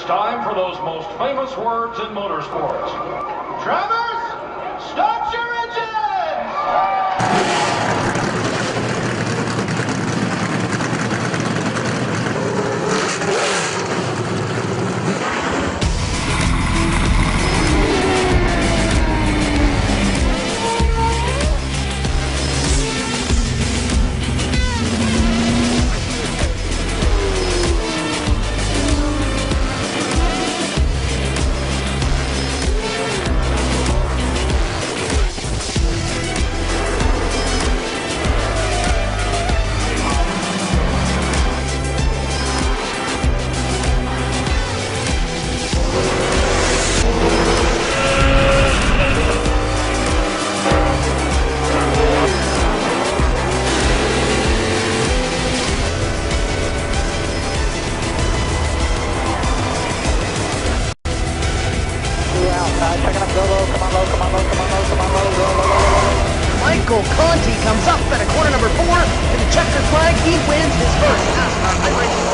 time for those most famous words in motorsports. Drivers, start your engines! Comes up at a corner number 4 to the checkered flag. He wins his first NASCAR iRacing.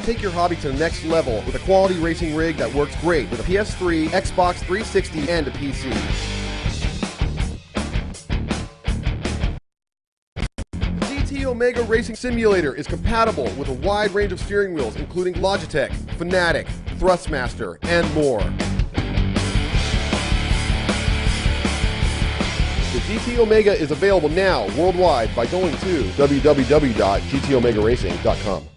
Take your hobby to the next level with a quality racing rig that works great with a PS3, Xbox 360, and a PC. GT Omega Racing Simulator is compatible with a wide range of steering wheels including Logitech, Fanatec, Thrustmaster, and more. The GT Omega is available now worldwide by going to www.gtomegaracing.com.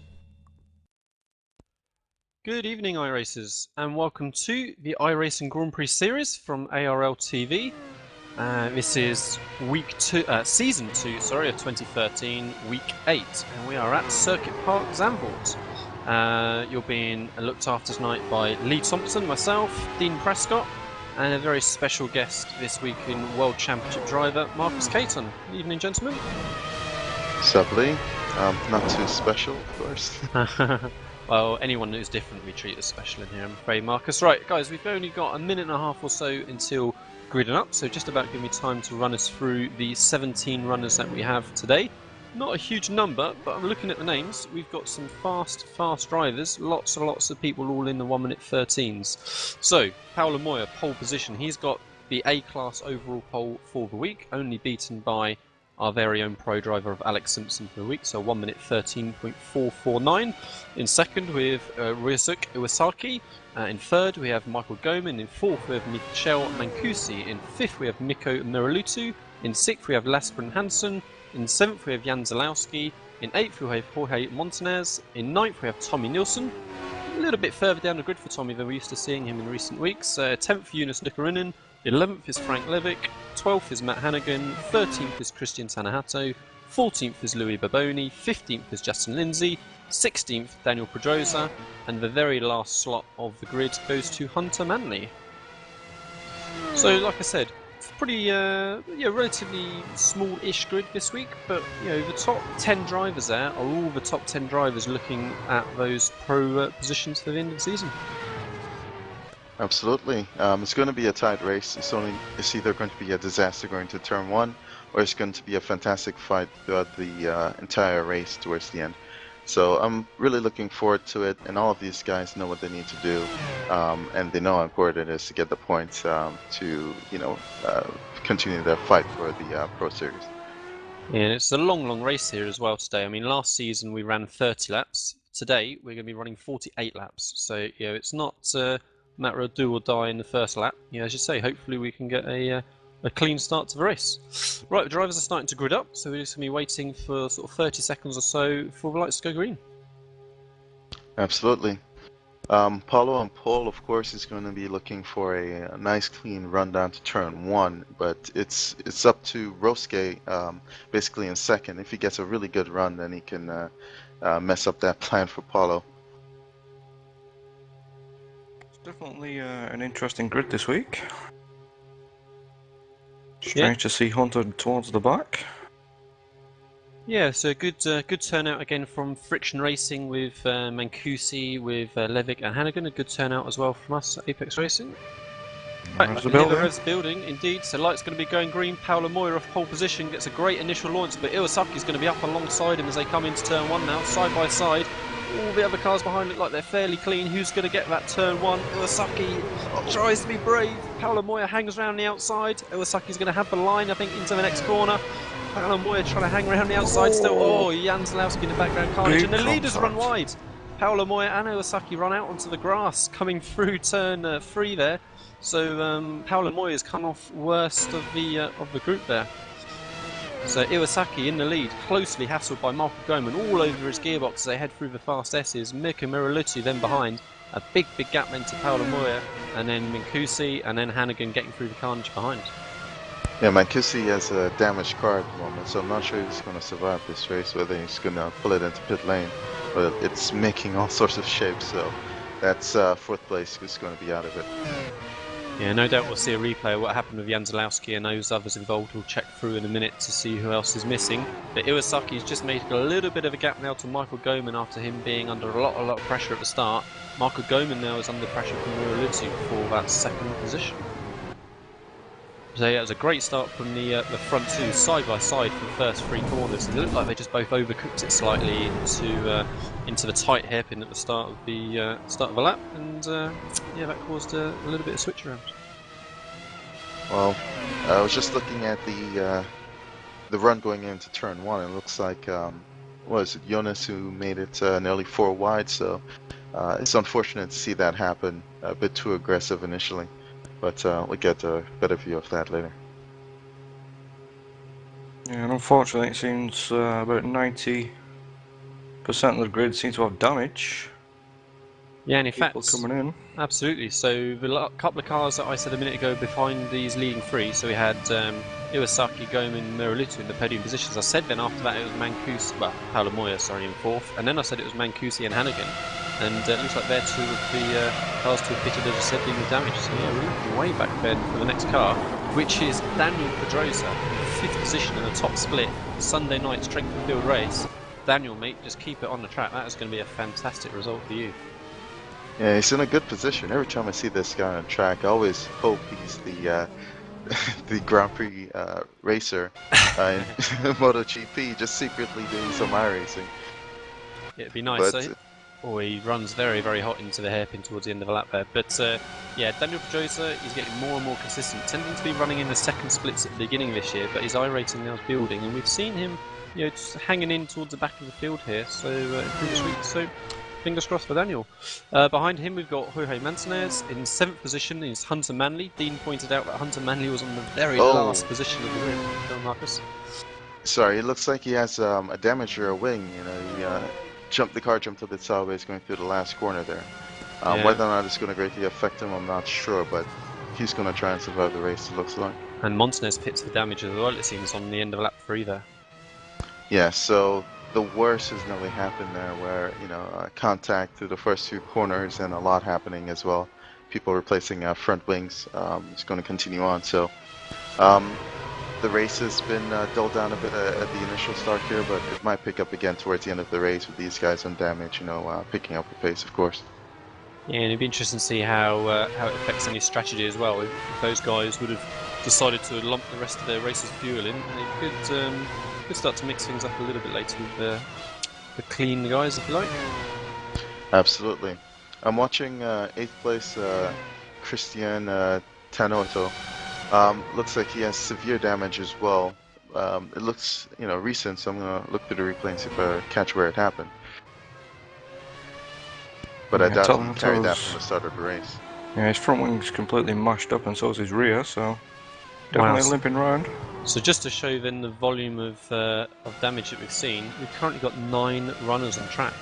Good evening, iRacers, and welcome to the iRacing Grand Prix series from ARL TV. This is season 2, of 2013, week 8, and we are at Circuit Park, Zandvoort. You're being looked after tonight by Lee Thompson, myself, Dean Prescott, and a very special guest this week in World Championship driver Marcus Caton. Good evening, gentlemen. Sup, Lee? Not too special, of course. Well, anyone who's different we treat as special in here, I'm afraid, Marcus. Right, guys, we've only got a minute and a half or so until gridding up, so just about give me time to run us through the 17 runners that we have today. Not a huge number, but I'm looking at the names. We've got some fast drivers, lots and lots of people all in the 1 minute 13s. So, Paolo Moya, pole position. He's got the A-class overall pole for the week, only beaten by our very own pro driver of Alex Simpson for the week, so 1 minute 13.449. In second we have Ryosuke Iwasaki. In third we have Michael Goman. In fourth we have Michel Mancusi. In fifth we have Mikko Miralutu. In sixth we have Lasbrin Hansen. In seventh we have Jan Zalowski. In eighth we have Jorge Montanez. In ninth we have Tommy Nilsson. A little bit further down the grid for Tommy than we're used to seeing him in recent weeks. 10th Jonas Nikarinen. 11th is Frank Levick, 12th is Matt Hannigan, 13th is Christian Tanahato, 14th is Louis Baboni, 15th is Justin Lindsay, 16th Daniel Pedrosa, and the very last slot of the grid goes to Hunter Manley. So, like I said, pretty relatively small-ish grid this week, but the top 10 drivers there are all the top 10 drivers looking at those pro positions for the end of the season. Absolutely. It's going to be a tight race. It's either going to be a disaster going to turn 1, or it's going to be a fantastic fight throughout the entire race towards the end. So I'm really looking forward to it, and all of these guys know what they need to do, and they know how important it is to get the points to continue their fight for the Pro Series. Yeah, and it's a long race here as well today. I mean, last season we ran 30 laps. Today we're going to be running 48 laps. So it's not matter of do or die in the first lap. As you say, hopefully we can get a clean start to the race. Right, the drivers are starting to grid up, so we're just going to be waiting for sort of 30 seconds or so for the lights to go green. Absolutely. Paulo on pole, of course, is going to be looking for a nice clean run down to turn 1, but it's up to Rosuke basically in second. If he gets a really good run, then he can mess up that plan for Paulo. Definitely an interesting grid this week. Strange to see Hunter towards the back. Yeah, so good turnout again from Friction Racing with Mancusi, with Levick and Hannigan. A good turnout as well from us at Apex Racing. Right, Revs the I can hear the building. revs building, indeed. So light's going to be going green. Paolo Moyer off pole position gets a great initial launch, but Iwasaki's going to be up alongside him as they come into turn 1 now, side by side. All the other cars behind look like they're fairly clean. Who's going to get that turn 1? Iwasaki tries to be brave. Paolo Moyer hangs around the outside. Iwasaki's going to have the line, I think, into the next corner. Paolo Moyer trying to hang around the outside still. Oh, Jan Zalowski in the background carnage, and the leaders run wide. Paolo Moyer and Iwasaki run out onto the grass, coming through turn 3 there. So Paolo Moyer's come off worst of the group there. So Iwasaki in the lead, closely hassled by Marco Goman all over his gearbox as they head through the fast S's. Mirko Miraluzzi then behind, a big gap then to Paolo Moyer, and then Mancusi, and then Hannigan getting through the carnage behind. Yeah, Mancusi has a damaged car at the moment, so I'm not sure he's going to survive this race, whether he's going to pull it into pit lane. But it's making all sorts of shapes, so that's 4th place who's going to be out of it. Yeah, no doubt we'll see a replay of what happened with Jan Zalowski and those others involved. We'll check through in a minute to see who else is missing. But Iwasaki's just made a little bit of a gap now to Michael Goman after him being under a lot of pressure at the start. Michael Goman now is under pressure from Miraluzzi for that 2nd position. So yeah, it was a great start from the front two, side by side for the first 3 corners. It looked like they just both overcooked it slightly into the tight hairpin at the start of the lap, and yeah, that caused a little bit of switch around. Well, I was just looking at the run going into turn 1. It looks like was it Jonas who made it nearly 4 wide. So it's unfortunate to see that happen. A bit too aggressive initially. But we'll get a better view of that later. Yeah, and unfortunately it seems about 90% of the grid seems to have damage. Yeah, and in People fact, coming in. absolutely. So the couple of cars that I said a minute ago behind these leading 3, so we had Iwasaki, Goman, Miraluzzi in the podium positions. I said then after that it was Mancusi, well, Paolo Moyer, sorry, in 4th, and then I said it was Mancusi and Hannigan. And it looks like they're 2 of the cars to have pitted, as I said, dealing with damage. So yeah, we're looking way back then for the next car, which is Daniel Pedrosa, 5th position in the top split, Sunday night strength and field race. Daniel, mate, just keep it on the track. That is going to be a fantastic result for you. Yeah, he's in a good position. Every time I see this guy on track, I always hope he's the the Grand Prix racer in MotoGP, just secretly doing some iRacing. Yeah, it'd be nice, But, eh? Oh, he runs very, very hot into the hairpin towards the end of the lap there. But yeah, Daniel Pedrosa is getting more and more consistent, tending to be running in the 2nd splits at the beginning of this year, but his iRacing now is building, and we've seen him, you know, just hanging in towards the back of the field here. So in previous weeks, so fingers crossed for Daniel. Behind him, we've got Jorge Manzanez in 7th position. Is Hunter Manley. Dean pointed out that Hunter Manley was on the very last position of the grid. Go, Marcus. Sorry, it looks like he has a damage rear wing. You know, the car jumped a bit sideways going through the last corner there. Yeah. Whether or not it's going to greatly affect him, I'm not sure, but he's going to try and survive the race, it looks like. And Montanez pits the damage as well, it seems, on the end of lap 3 there. Yeah, so the worst has nearly happened there, where, you know, contact through the first 2 corners and a lot happening as well. People replacing front wings. It's going to continue on, so the race has been dulled down a bit at the initial start here, but it might pick up again towards the end of the race with these guys on damage, you know, picking up the pace, of course. Yeah, and it'd be interesting to see how it affects any strategy as well. If those guys would have decided to lump the rest of their race's fuel in, they could start to mix things up a little bit later with the clean guys, if you like. Absolutely. I'm watching 8th place Christian Tanotto. Looks like he has severe damage as well. It looks, you know, recent, so I'm going to look through the replay and see if I catch where it happened. But I doubt he carried that from the start of the race. Yeah, his front wing's completely mashed up, and so is his rear, so definitely limping round. So just to show then the volume of damage that we've seen, we've currently got 9 runners on track,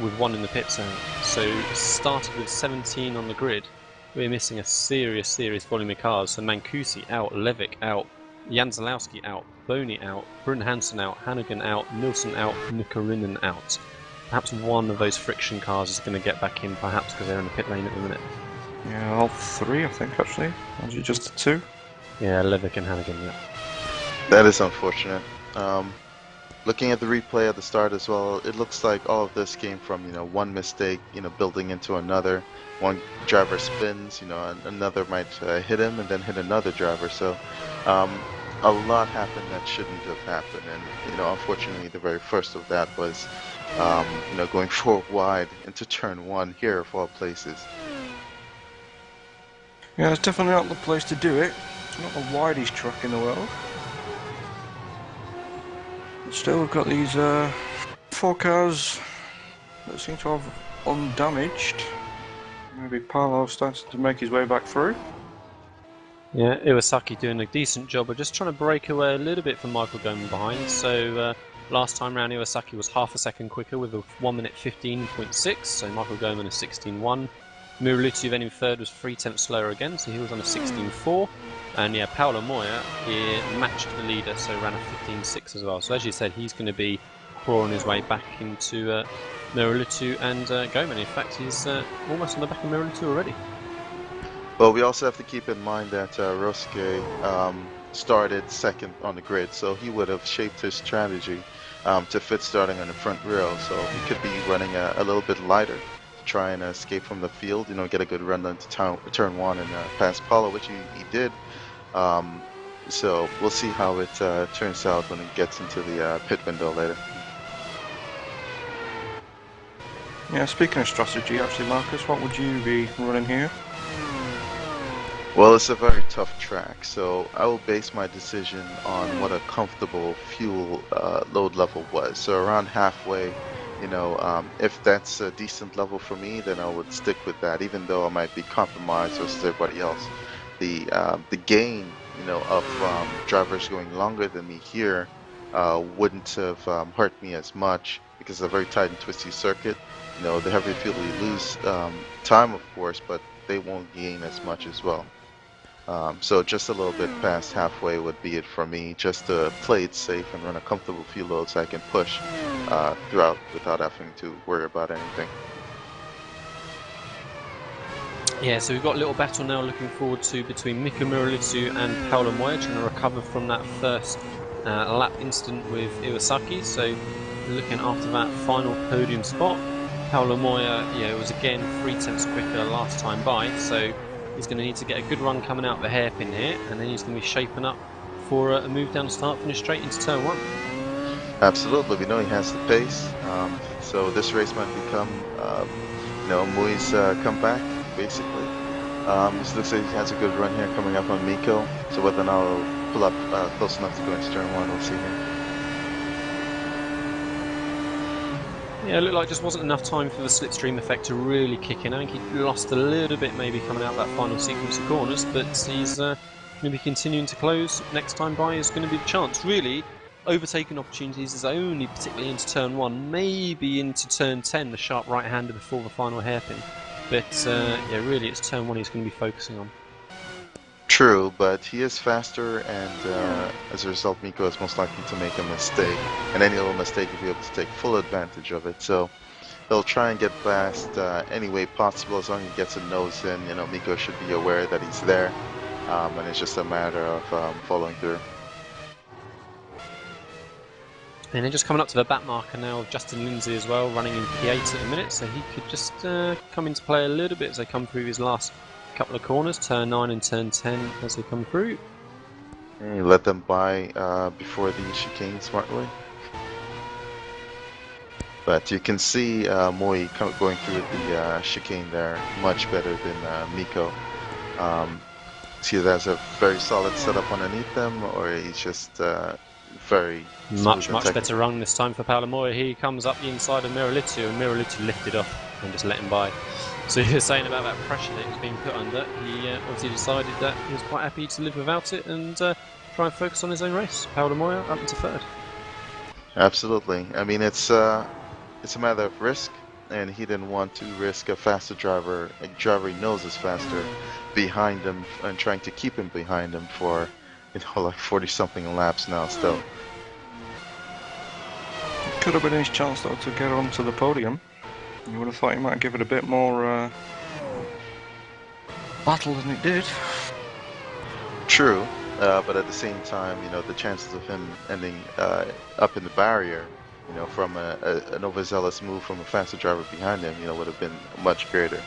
with 1 in the pit zone. So started with 17 on the grid. We're missing a serious volume of cars. So Mancusi out, Levick out, Jan Zalowski out, Boney out, Brun Hansen out, Hannigan out, Nilsson out, Nukarinen out. Perhaps one of those friction cars is going to get back in, perhaps because they're in the pit lane at the minute. Yeah, all 3, I think, actually. Or is it just the 2? Yeah, Levick and Hannigan, yeah. That is unfortunate. Looking at the replay at the start as well, it looks like all of this came from, one mistake, building into another. One driver spins, and another might hit him and then hit another driver. So a lot happened that shouldn't have happened. And, unfortunately, the very first of that was, going 4 wide into turn 1 here of all places. Yeah, it's definitely not the place to do it. It's not the widest track in the world. Still, we've got these 4 cars that seem to have undamaged. Maybe Paolo starting to make his way back through. Yeah, Iwasaki doing a decent job of just trying to break away a little bit from Michael Goman behind. So last time round, Iwasaki was half a second quicker with a 1 minute 15.6. So Michael Goman is 16.1. Murulutu then in third was 3 tenths slower again, so he was on a 16.4. And yeah, Paolo Moya here matched the leader, so ran a 15.6 as well. So as you said, he's going to be clawing his way back into Murulutu and Goman. In fact, he's almost on the back of Murulutu already. Well, we also have to keep in mind that Rosuke started second on the grid, so he would have shaped his strategy to fit starting on the front row. So he could be running a little bit lighter to try and escape from the field, get a good run into turn 1 and pass Paulo, which he did. So we'll see how it turns out when it gets into the pit window later. Yeah, speaking of strategy, actually, Marcus, what would you be running here? Well, it's a very tough track, so I will base my decision on what a comfortable fuel load level was. So around halfway, if that's a decent level for me, then I would stick with that, even though I might be compromised versus everybody else. The gain, of drivers going longer than me here wouldn't have hurt me as much because it's a very tight and twisty circuit. The heavier fuel you lose time, of course, but they won't gain as much as well. So just a little bit past halfway would be it for me, just to play it safe and run a comfortable fuel load so I can push throughout without having to worry about anything. Yeah, so we've got a little battle now looking forward to between Mika Murulutu and Paolo Moya, trying to recover from that first lap incident with Iwasaki. So looking after that final podium spot, Paolo Moya, was again 3 tenths quicker last time by, so he's going to need to get a good run coming out the hairpin here, and then he's going to be shaping up for a move down the start finish straight into turn 1. Absolutely, we know he has the pace, so this race might become, Mui's comeback, basically. This looks like he has a good run here coming up on Miko, so whether or not he'll pull up close enough to go into turn 1, we'll see here. Yeah, it looked like just wasn't enough time for the slipstream effect to really kick in. I think he lost a little bit maybe coming out that final sequence of corners, but he's going to be continuing to close. Next time by is going to be the chance. Really, overtaking opportunities is only particularly into turn 1, maybe into turn 10, the sharp right-hander before the final hairpin. But really it's turn 1 he's going to be focusing on. True, but he is faster, and as a result, Miko is most likely to make a mistake. And any little mistake, he'll be able to take full advantage of it. So he'll try and get past any way possible. As long as he gets a nose in, Miko should be aware that he's there, and it's just a matter of following through. And then just coming up to the back marker now of Justin Lindsay as well, running in P8 at the minute, so he could just come into play a little bit as they come through his last couple of corners, turn 9 and turn 10 as they come through. And you let them by before the chicane smartly. But you can see Moi going through the chicane there much better than Miko. See, there's a very solid setup underneath them, or he's just very much better run this time for Paolo Moya. He comes up the inside of Murulutu, and Murulutu lifted off and just let him by. So you're saying about that pressure that he was being put under, he obviously decided that he was quite happy to live without it and try and focus on his own race. Paolo Moya up into third. Absolutely. I mean, it's a matter of risk, and he didn't want to risk a faster driver, a driver he knows is faster, behind him and trying to keep him behind him for, like 40-something laps now still. Could have been his chance though to get onto the podium. You would have thought he might give it a bit more battle than it did. True. but at the same time, the chances of him ending up in the barrier, from an overzealous move from a faster driver behind him, would have been much greater.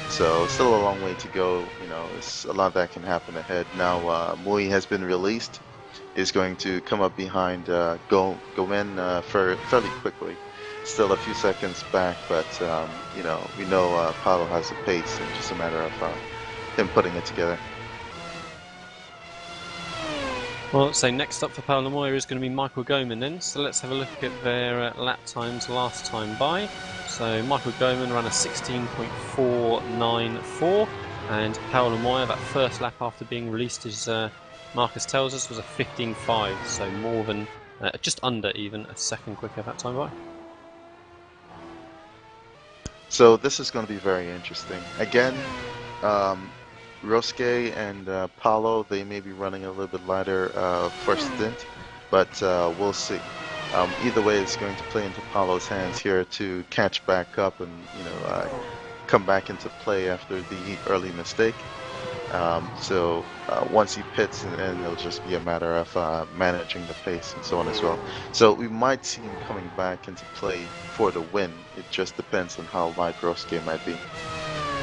So still a long way to go. It's a lot that can happen ahead. Now Mui has been released. Is going to come up behind Gomen fairly quickly. Still a few seconds back, but we know Paolo has the pace, and just a matter of him putting it together. Well, so next up for Paolo Moya is going to be Michael Goman then. So let's have a look at their lap times last time by. So Michael Goman ran a 16.494, and Paolo Moya, that first lap after being released, as Marcus tells us, was a 15.5, so more than, just under even, a second quicker that time by. So this is going to be very interesting. Again, Rosuke and Paolo, they may be running a little bit lighter first stint, but we'll see. Either way, it's going to play into Paolo's hands here to catch back up and come back into play after the early mistake. So once he pits, and it'll just be a matter of managing the pace and so on as well. So we might see him coming back into play for the win. It just depends on how light Rosuke might be.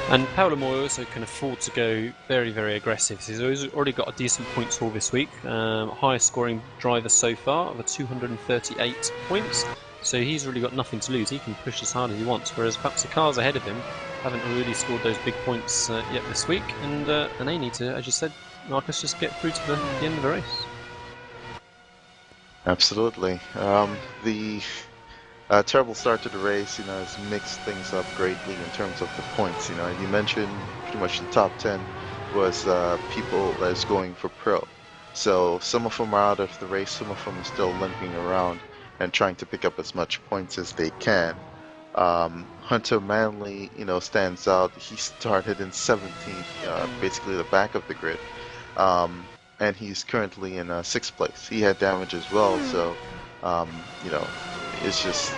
And Paolo Moya also can afford to go very, very aggressive. He's already got a decent points haul this week. Highest scoring driver so far of 238 points. So he's really got nothing to lose. He can push as hard as he wants, whereas perhaps the cars ahead of him haven't really scored those big points yet this week. And they need to, as you said, Marcus, just get through to the end of the race. Absolutely. The terrible start to the race, has mixed things up greatly in terms of the points. You mentioned pretty much the top 10 was people that's going for pro. So some of them are out of the race, some of them are still limping around and trying to pick up as much points as they can. Hunter Manley, stands out. He started in 17th, basically the back of the grid, and he's currently in 6th place. He had damage as well, so it's just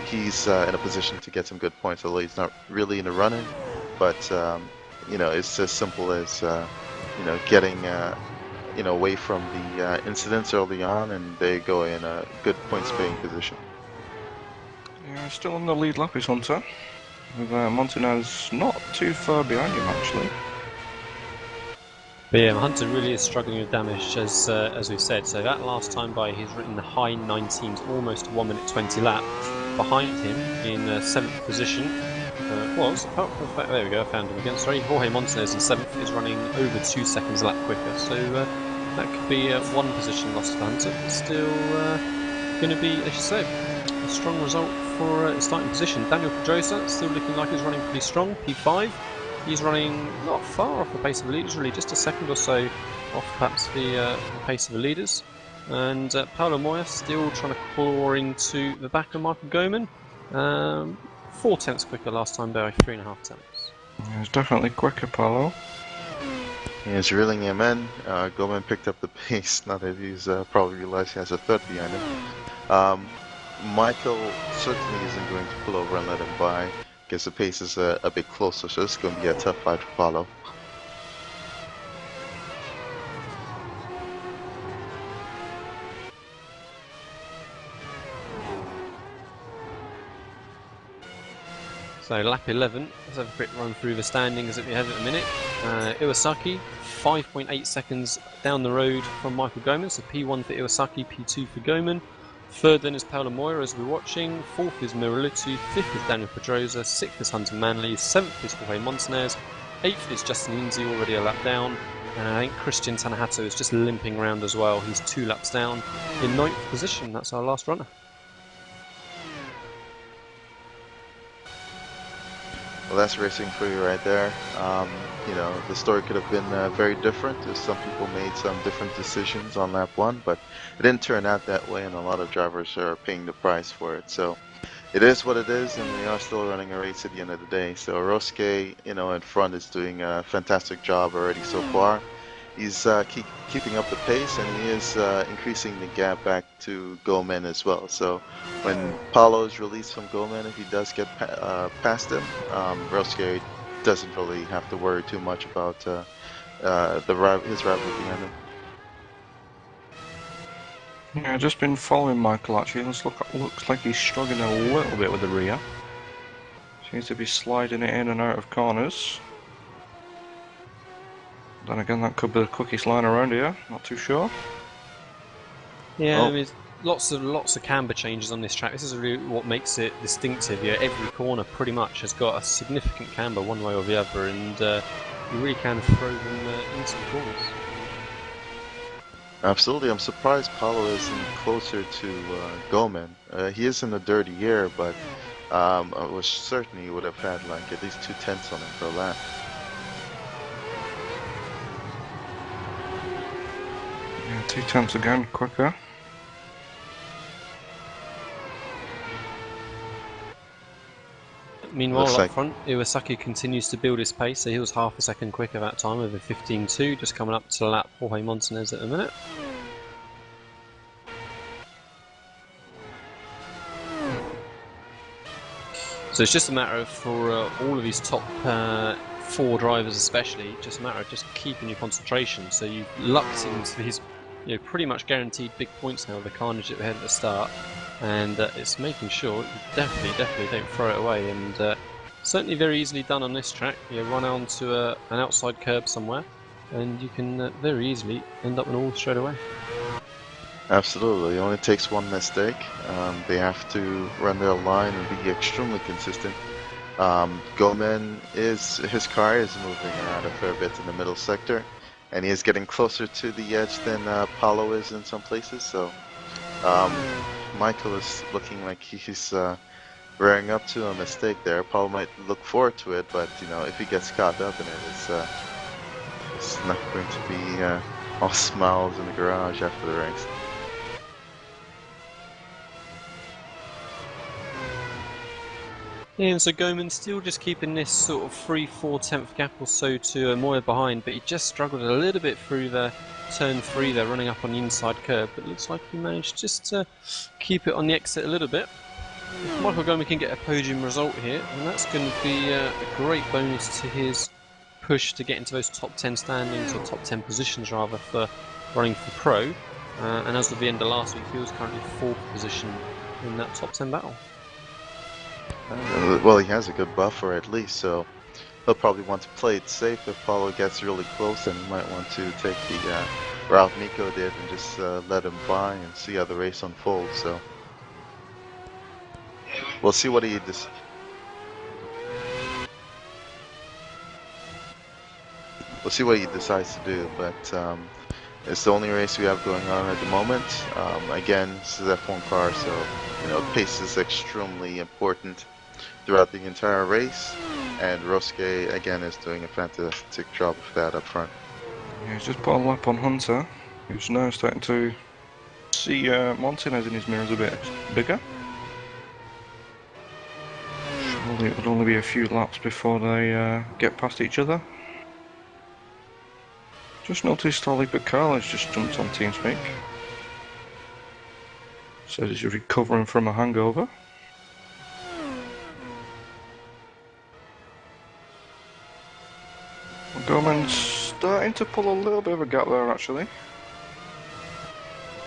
he's in a position to get some good points, although he's not really in the running. But it's as simple as getting away from the incidents early on, and they go in a good points-paying position. Yeah, still on the lead lap is Hunter, with Montanez not too far behind him actually. But yeah, Hunter really is struggling with damage, as we've said. So that last time by, he's written the high 19s, almost 1 minute 20 lap. Behind him, in 7th position, there we go, I found him again. Sorry, Jorge Montanez in 7th is running over 2 seconds a lap quicker. So that could be one position lost for Hunter. Still going to be, as you say, a strong result for starting position. Daniel Pedrosa still looking like he's running pretty strong, P5. He's running not far off the pace of the leaders, really, just a second or so off perhaps the pace of the leaders. And Paolo Moya still trying to claw into the back of Michael Goman. 4 tenths quicker last time by 3.5 tenths. He's definitely quicker, Paolo. He's reeling him in. Goman picked up the pace, now that he's probably realized he has a third behind him. Michael certainly isn't going to pull over and let him by. Guess the pace is a bit closer, so it's going to be a tough fight for Paolo. So lap 11, let's have a quick run through the standings that we have at the minute. Iwasaki, 5.8 seconds down the road from Michael Goman, so P1 for Iwasaki, P2 for Goman. Third then is Paolo Moya, as we're watching. 4th is Miralitu, 5th is Daniel Pedrosa, 6th is Hunter Manley, 7th is Jorge Montanez, 8th is Justin Lindsay, already a lap down, and I think Christian Tanahato is just limping around as well. He's 2 laps down in 9th position. That's our last runner. Well, that's racing for you right there. The story could have been very different if some people made some different decisions on lap 1, but it didn't turn out that way, and a lot of drivers are paying the price for it. So it is what it is, and we are still running a race at the end of the day. So Rosuke, in front is doing a fantastic job already so far. He's keeping up the pace, and he is increasing the gap back to Goman as well. So when Paolo is released from Goman, if he does get past him, Rosuke doesn't really have to worry too much about his rival behind him. Yeah, I've just been following Michael actually. Looks like he's struggling a little bit with the rear. Seems to be sliding it in and out of corners. Then again, that could be the quickest line around here. Not too sure. Yeah, I mean, lots of camber changes on this track. This is really what makes it distinctive. Yeah, every corner pretty much has got a significant camber one way or the other, and you really can throw them into the corners. Absolutely, I'm surprised Paulo isn't closer to Goman. He is in a dirty year, but I was certain he would have had like at least 2/10 on him for a lap. Yeah, 2/10 again, quicker. Meanwhile, Looks up like- front, Iwasaki continues to build his pace, so he was half a second quicker that time with a 15.2, just coming up to lap Jorge Montanez at the minute. So it's just a matter of, for all of these top 4 drivers especially, just a matter of just keeping your concentration. So you've lucked into these, pretty much guaranteed big points now with the carnage that we had at the start, and it's making sure you definitely don't throw it away. And certainly very easily done on this track. You run onto an outside curb somewhere, and you can very easily end up in all straight away. Absolutely, it only takes one mistake. They have to run their line and be extremely consistent. Goman his car is moving around a fair bit in the middle sector, and he is getting closer to the edge than Paulo is in some places. So Michael is looking like he's rearing up to a mistake there. Paulo might look forward to it, but if he gets caught up in it, it's not going to be all smiles in the garage after the race. Yeah, and so Goman still just keeping this sort of 3/4 gap or so to Moya behind, but he just struggled a little bit through the turn 3 there, running up on the inside curb, but it looks like he managed just to keep it on the exit a little bit. If Michael Goman can get a podium result here, then that's going to be a great bonus to his push to get into those top 10 standings, or top 10 positions rather, for running for Pro. And as of the end of last week, he was currently 4th position in that top 10 battle. Well, he has a good buffer at least, so he'll probably want to play it safe. If Paulo gets really close, then he might want to take the route Nico did and just let him by and see how the race unfolds. So we'll see what he decides to do. But it's the only race we have going on at the moment. Again, this is F1 car, so pace is extremely important throughout the entire race, and Rosuke again is doing a fantastic job of that up front. Yeah, he's just put a lap on Hunter, who's now starting to see Montanez in his mirrors a bit bigger. Surely it would only be a few laps before they get past each other. Just noticed Ollie Bacall has just jumped on TeamSpeak. Says he's recovering from a hangover. Goman's starting to pull a little bit of a gap there, actually.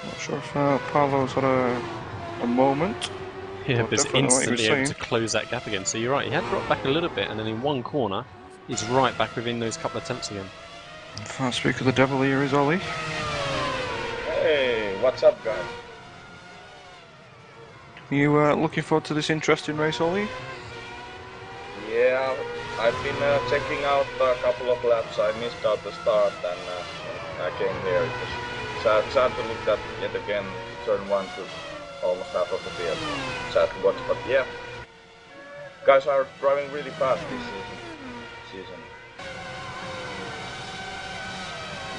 Not sure if Paulo's had a moment. Yeah, but he's definitely what he was instantly able to saying. close that gap again. So you're right, he had dropped back a little bit, and then in one corner, he's right back within those couple of tenths again. If I speak of the devil, here is Ollie. Hey, what's up, guys? You looking forward to this interesting race, Ollie? Yeah, I've been checking out a couple of laps. I missed out the start, and when I came here, it was sad to look at yet again turn 1 to almost half of the field. Sad to watch, but yeah, guys are driving really fast this season.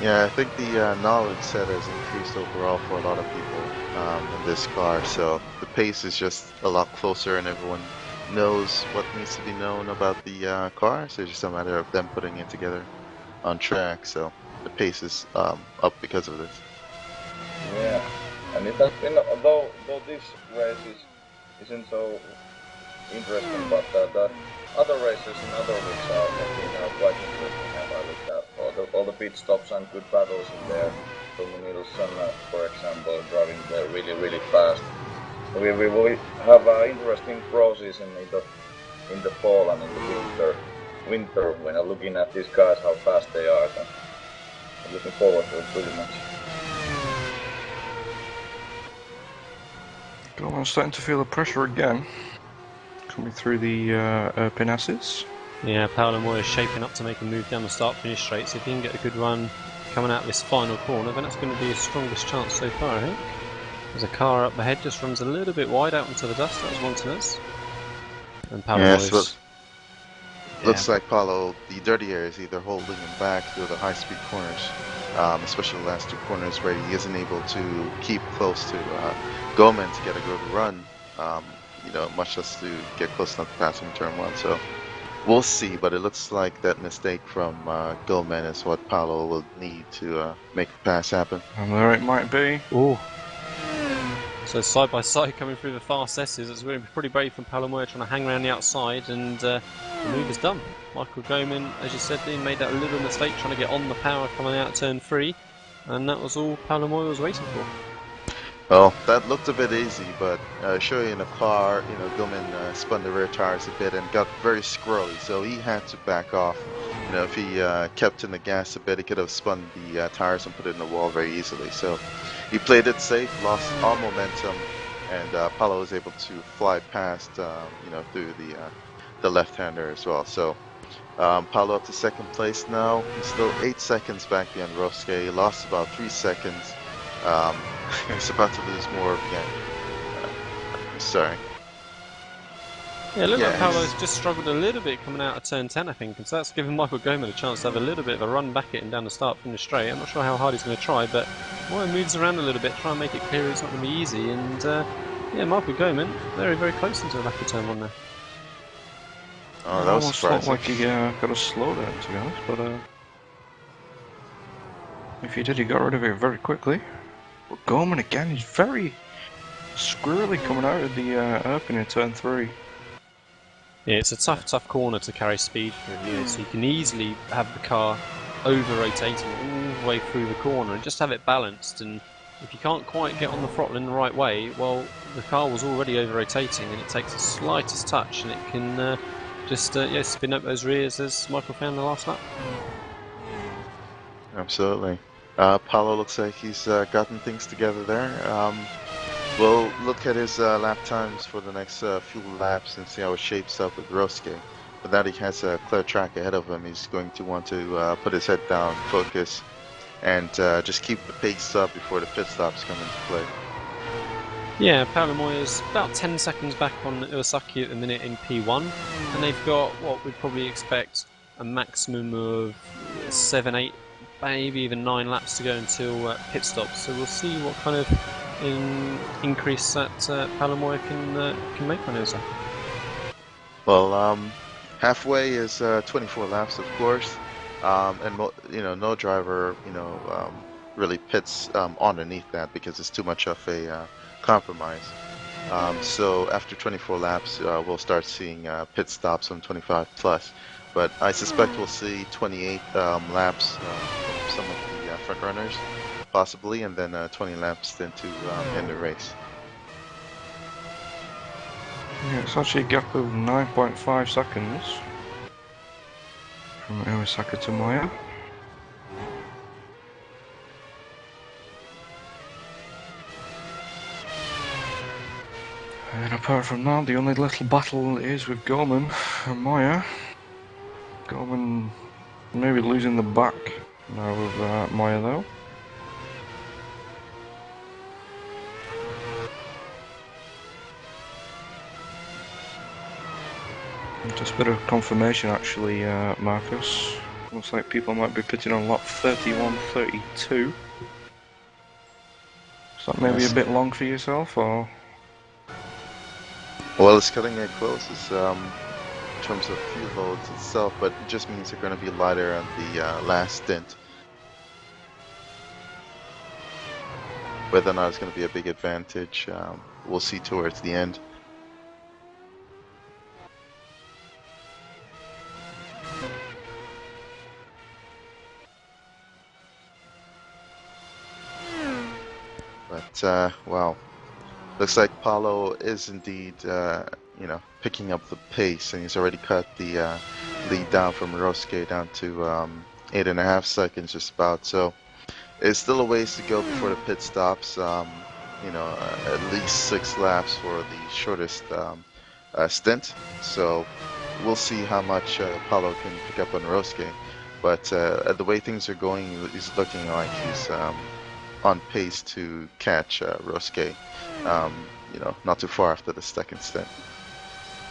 Yeah, I think the knowledge set has increased overall for a lot of people in this car, so the pace is just a lot closer and everyone knows what needs to be known about the car, so it's just a matter of them putting it together on track, so the pace is up because of this. Yeah, and it has been, although this race isn't so interesting, but the other races in other weeks have been quite interesting, have I looked at all all the pit stops and good battles in there. Tommy Nilsson, for example, driving there really fast. We have an interesting process in the fall and in the winter when I'm looking at these guys how fast they are. So I'm looking forward to it pretty much. I'm starting to feel the pressure again. Coming through the Pinasses. Yeah, Paolo Moya is shaping up to make a move down the start-finish straight, so if he can get a good run coming out this final corner, then that's going to be his strongest chance so far, I think. There's a car up ahead, just runs a little bit wide out into the dust, that was Montanez. And Paolo Moya's... Looks like Paolo, the dirty air is either holding him back through the high-speed corners, especially the last two corners where he isn't able to keep close to Goman to get a good run, much less to get close enough to pass him in turn 1. So we'll see, but it looks like that mistake from Goman is what Paolo will need to make the pass happen. And there it might be. Ooh. So side by side coming through the fast S's, it's really pretty brave from Paolo Moya trying to hang around the outside, and the move is done. Michael Goman, as you said, he made that little mistake trying to get on the power coming out turn 3, and that was all Paolo Moya was waiting for. Well, that looked a bit easy, but showing in the car, Goman spun the rear tires a bit and got very squirrely, so he had to back off. If he kept in the gas a bit, he could have spun the tires and put it in the wall very easily. So he played it safe, lost all momentum, and Paolo was able to fly past, through the left-hander as well. So Paolo up to second place now. He's still 8 seconds back behind Roske. He lost about 3 seconds. He's about to lose more again. I'm sorry. Yeah, it looked like Paolo's just struggled a little bit coming out of turn 10, I think, and so that's given Michael Goman a chance to have a little bit of a run back at him down the start from the straight. I'm not sure how hard he's going to try, but Moya moves around a little bit, try and make it clear it's not going to be easy, and Michael Goman very close into the back of turn 1 there. Oh, that was surprising. Like he got a slow down, to be honest, but if he did, he got rid of it very quickly. But Goman again is very squirrely coming out of the opening in turn 3. Yeah, it's a tough corner to carry speed through, so you can easily have the car over-rotating all the way through the corner and just have it balanced, and if you can't quite get on the throttle in the right way, well, the car was already over-rotating and it takes the slightest touch and it can spin up those rears as Michael found the last lap. Absolutely. Paolo looks like he's gotten things together there. We'll look at his lap times for the next few laps and see how it shapes up with Roske. But now he has a clear track ahead of him, he's going to want to put his head down, focus, and just keep the pace up before the pit stops come into play. Yeah, Paolo Moya's about 10 seconds back on Iwasaki at the minute in P1, and they've got what we'd probably expect a maximum of 7, 8, maybe even 9 laps to go until pit stops. So we'll see what kind of increase that Paolo Moya can make on Iwasaki. Well, halfway is 24 laps, of course, and no driver, really pits underneath that because it's too much of a compromise. So after 24 laps, we'll start seeing pit stops on 25 plus. But I suspect we'll see 28 laps from some of the front runners, possibly, and then 20 laps then to end the race. Yeah, it's actually a gap of 9.5 seconds from Iwasaki to Moya. And apart from that, the only little battle is with Gorman and Moya. Gorman maybe losing the back now with Moya though. Just a bit of confirmation actually, Marcus. Looks like people might be pitting on lap 31-32. Is that maybe a bit long for yourself, or...? Well, it's cutting it close in terms of fuel loads itself, but it just means they're going to be lighter on the last stint. Whether or not it's going to be a big advantage, we'll see towards the end. But wow, looks like Paulo is indeed picking up the pace, and he's already cut the lead down from Rosuke down to 8.5 seconds just about. So it's still a ways to go before the pit stops. At least 6 laps for the shortest stint. So we'll see how much Paulo can pick up on Rosuke. But the way things are going, he's looking like he's on pace to catch Rosuke, not too far after the second stint.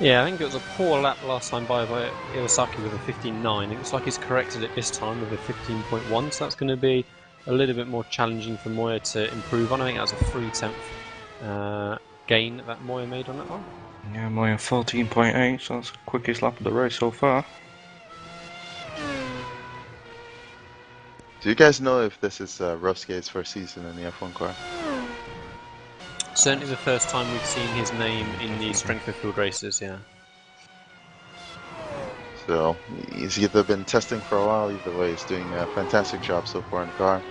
Yeah, I think it was a poor lap last time by Iwasaki with a 15.9. It looks like he's corrected it this time with a 15.1, so that's going to be a little bit more challenging for Moya to improve on. I think that was a 3/10 gain that Moya made on that one. Yeah, Moya 14.8, so that's the quickest lap of the race so far. Do you guys know if this is Rosuke's first season in the F1 car? Certainly the first time we've seen his name in the strength of field races, yeah. So he's either been testing for a while, either way he's doing a fantastic job so far in the car.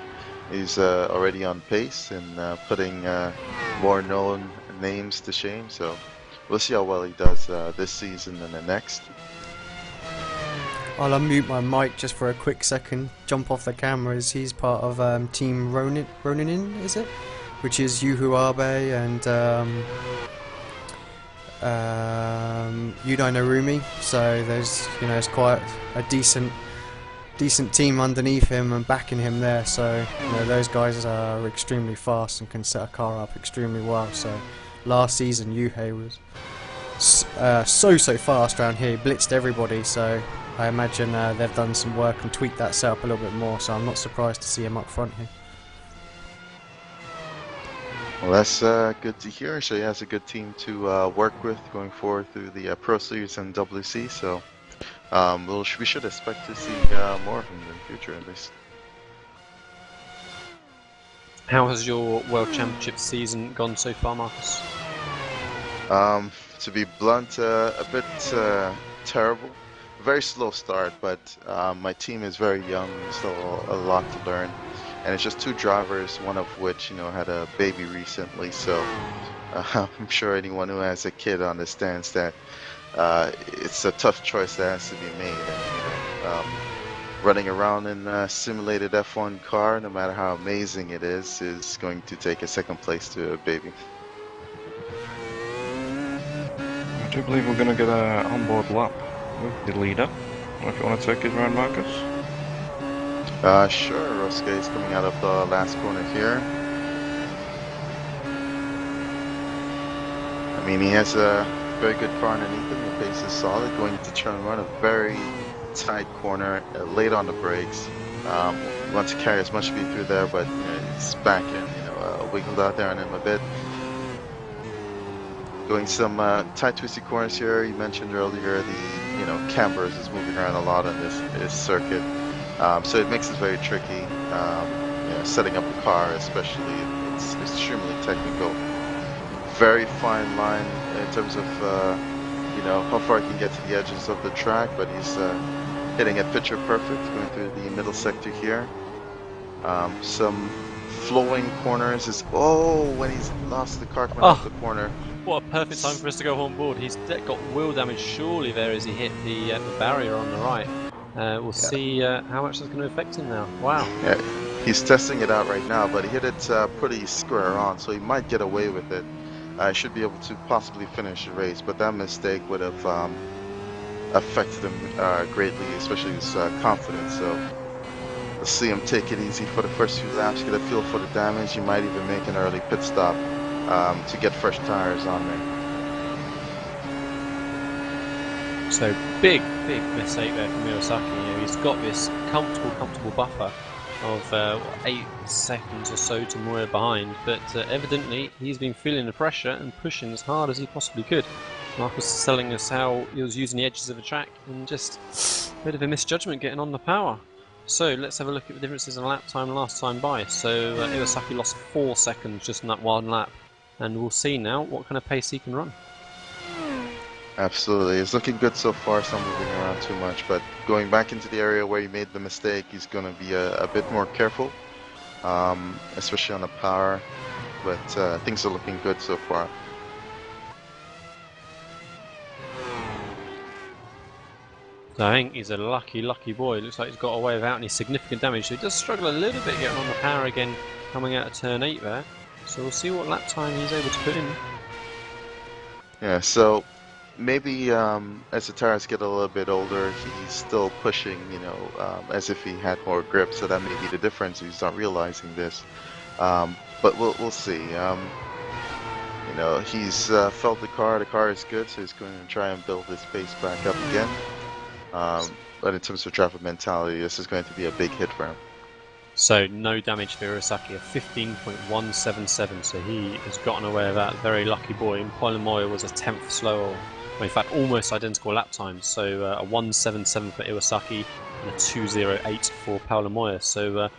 He's already on pace and putting more known names to shame, so we'll see how well he does this season and the next. I'll unmute my mic just for a quick second, jump off the cameras. He's part of Team Ronin, is it? Which is Yuhu Abe and Yudai Narumi. So there's it's quite a decent team underneath him and backing him there. So those guys are extremely fast and can set a car up extremely well. So last season Yuhei was so fast around here. He blitzed everybody. So I imagine they've done some work and tweaked that setup a little bit more. So I'm not surprised to see him up front here. Well, that's good to hear. So he has a good team to work with going forward through the Pro Series and WC. So we should expect to see more of him in the future, at least. How has your World Championship season gone so far, Marcus? To be blunt, a bit terrible. Very slow start, but my team is very young, still a lot to learn. And it's just 2 drivers, one of which had a baby recently. So I'm sure anyone who has a kid understands that it's a tough choice that has to be made. And, running around in a simulated F1 car, no matter how amazing it is going to take a second place to a baby. I do believe we're going to get an onboard lap with the leader. If you want to take it round, Marcus. Sure, Rosuke is coming out of the last corner here. I mean, he has a very good car underneath him. The pace is solid. Going to turn 1, a very tight corner, late on the brakes. Wants to carry as much speed through there, but it's back in, wiggled out there on him a bit. Going some tight, twisty corners here. You mentioned earlier the cambers is moving around a lot on this circuit. So it makes it very tricky, setting up the car especially. It's extremely technical. Very fine line in terms of, how far he can get to the edges of the track, but he's hitting it picture perfect, going through the middle sector here. Some flowing corners when he's lost the car coming off the corner. What a perfect time for us to go on board. He's got wheel damage surely there as he hit the barrier on the right. We'll see how much that's going to affect him now. Wow. Yeah, he's testing it out right now, but he hit it pretty square on, so he might get away with it. Should be able to possibly finish the race, but that mistake would have affected him greatly, especially his confidence. So let's see him take it easy for the first few laps, get a feel for the damage. He might even make an early pit stop to get fresh tires on there. So big mistake there from Iwasaki. He's got this comfortable buffer of 8 seconds or so to Moya behind, but evidently he's been feeling the pressure and pushing as hard as he possibly could. Marcus is telling us how he was using the edges of the track and just a bit of a misjudgment getting on the power. So let's have a look at the differences in lap time last time by. So Iwasaki lost 4 seconds just in that one lap, and we'll see now what kind of pace he can run. Absolutely, it's looking good so far. It's not moving around too much, but going back into the area where he made the mistake, he's going to be a bit more careful, especially on the power. but things are looking good so far. So I think he's a lucky boy. Looks like he's got away without any significant damage. So he does struggle a little bit getting on the power again, coming out of turn 8 there. So we'll see what lap time he's able to put in. Yeah, so maybe as the tires get a little bit older, he's still pushing, you know, as if he had more grip. So that may be the difference. He's not realizing this, but we'll see. You know, he's felt the car is good, so he's going to try and build his pace back up again. But in terms of driver mentality, this is going to be a big hit for him. So no damage for Iwasaki, a 15.177, so he has gotten away with that. Very lucky boy. And Moya was a 10th slower, well, in fact almost identical lap times, so a 177 for Iwasaki and a 208 for Moya. So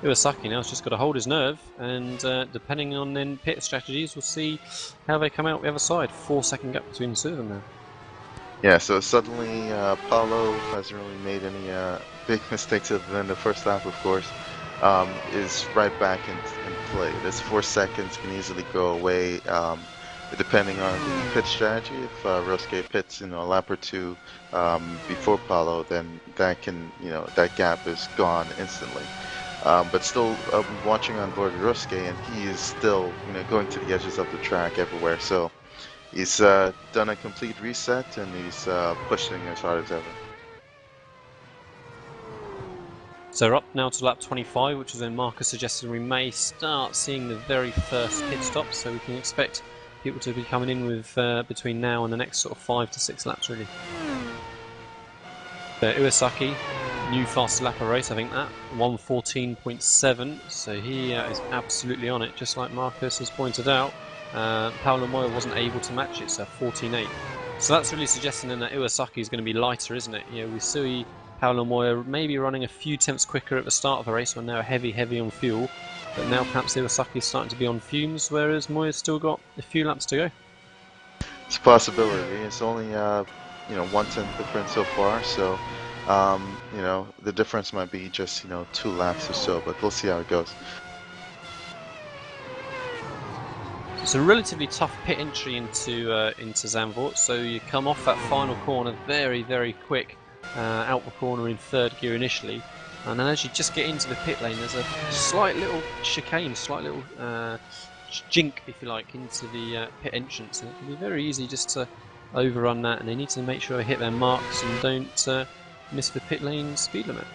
Iwasaki now has just got to hold his nerve, and depending on then pit strategies, we'll see how they come out the other side. 4-second gap between the two of them now. Yeah, so suddenly Paulo hasn't really made any big mistakes other than the first lap, of course, is right back in play. This 4 seconds can easily go away depending on the pit strategy. If Ryosuke pits, you know, a lap or two before Paulo, then that can, you know, that gap is gone instantly. But still, watching on board Ryosuke, and he is still, you know, going to the edges of the track everywhere. So he's done a complete reset, and he's pushing as hard as ever. So we're up now to lap 25, which is when Marcus suggested we may start seeing the very first pit stop, so we can expect people to be coming in with between now and the next sort of 5 to 6 laps really. Iwasaki, new fast lap of race, I think that, 1:14.7, so he is absolutely on it, just like Marcus has pointed out. Paulo Moya wasn't able to match it, so 14.8. So that's really suggesting then that Iwasaki is going to be lighter, isn't it? You know, we see Paulo Moya maybe running a few tenths quicker at the start of the race when they were heavy on fuel, but now perhaps Iwasaki is starting to be on fumes, whereas Moya's still got a few laps to go. It's a possibility. It's only you know, 1/10 difference so far, so you know, the difference might be just, you know, 2 laps or so, but we'll see how it goes. It's a relatively tough pit entry into Zandvoort, so you come off that final corner very quick, out the corner in 3rd gear initially, and then as you just get into the pit lane, there's a slight little chicane, slight little jink, if you like, into the pit entrance, and it can be very easy just to overrun that, and they need to make sure they hit their marks and don't miss the pit lane speed limit.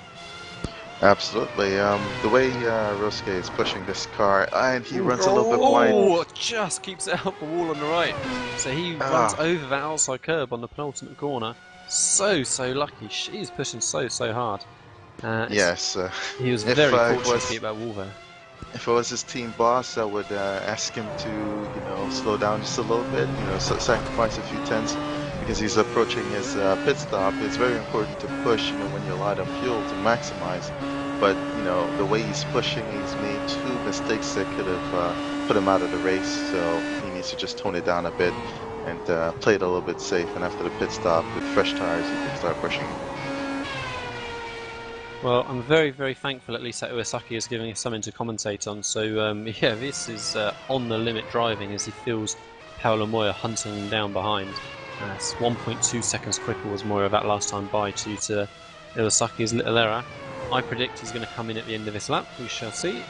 Absolutely. The way Ryosuke is pushing this car, and he runs a little bit wide. Oh, just keeps it out the wall on the right. So he runs over that outside curb on the penultimate corner. So lucky. She's pushing so hard. Yes. He was very fortunate to get that wall there. If I was his team boss, I would ask him to, you know, slow down just a little bit, you know, sacrifice a few tenths, because he's approaching his pit stop. It's very important to push, you know, when you're light on fuel to maximize. But, you know, the way he's pushing, he's made 2 mistakes that could have put him out of the race. So he needs to just tone it down a bit and play it a little bit safe. And after the pit stop, with fresh tires, he can start pushing. Well, I'm very thankful at least that Iwasaki is giving us something to commentate on. So yeah, this is on the limit driving as he feels Paulo Moya hunting him down behind. It's 1.2 seconds quicker was Moya that last time by due to Iwasaki's little error. I predict he's going to come in at the end of this lap. We shall see.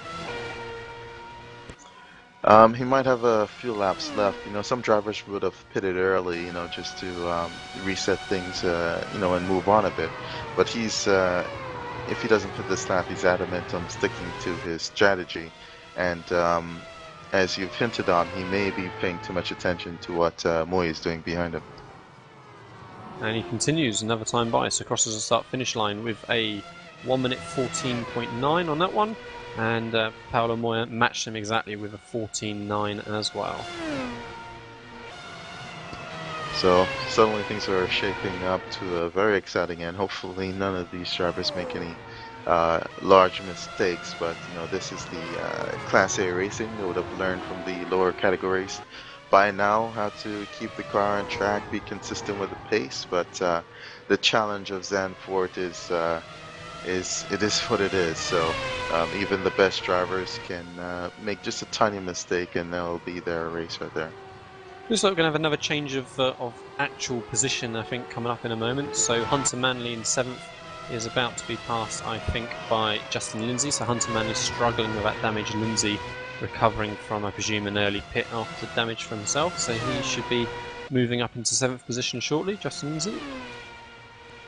He might have a few laps left. You know, some drivers would have pitted early, you know, just to reset things, you know, and move on a bit. But he's, if he doesn't pit this lap, he's adamant on sticking to his strategy. And as you've hinted on, he may be paying too much attention to what Moya is doing behind him. And he continues another time by, so crosses the start-finish line with a 1:14.9 on that one, and Paulo Moya matched him exactly with a 14.9 as well. So suddenly things are shaping up to a very exciting end. Hopefully none of these drivers make any large mistakes, but you know, this is the Class A racing. They would have learned from the lower categories by now how to keep the car on track, be consistent with the pace, but the challenge of Zandvoort is it is what it is. So even the best drivers can make just a tiny mistake, and that'll be their race right there. Looks like we're going to have another change of actual position, I think, coming up in a moment. So Hunter Manley in 7th is about to be passed, I think, by Justin Lindsay. So Hunter Manley struggling with that damage. Lindsay recovering from, I presume, an early pit after damage for himself. So he should be moving up into 7th position shortly, Justin Lindsay.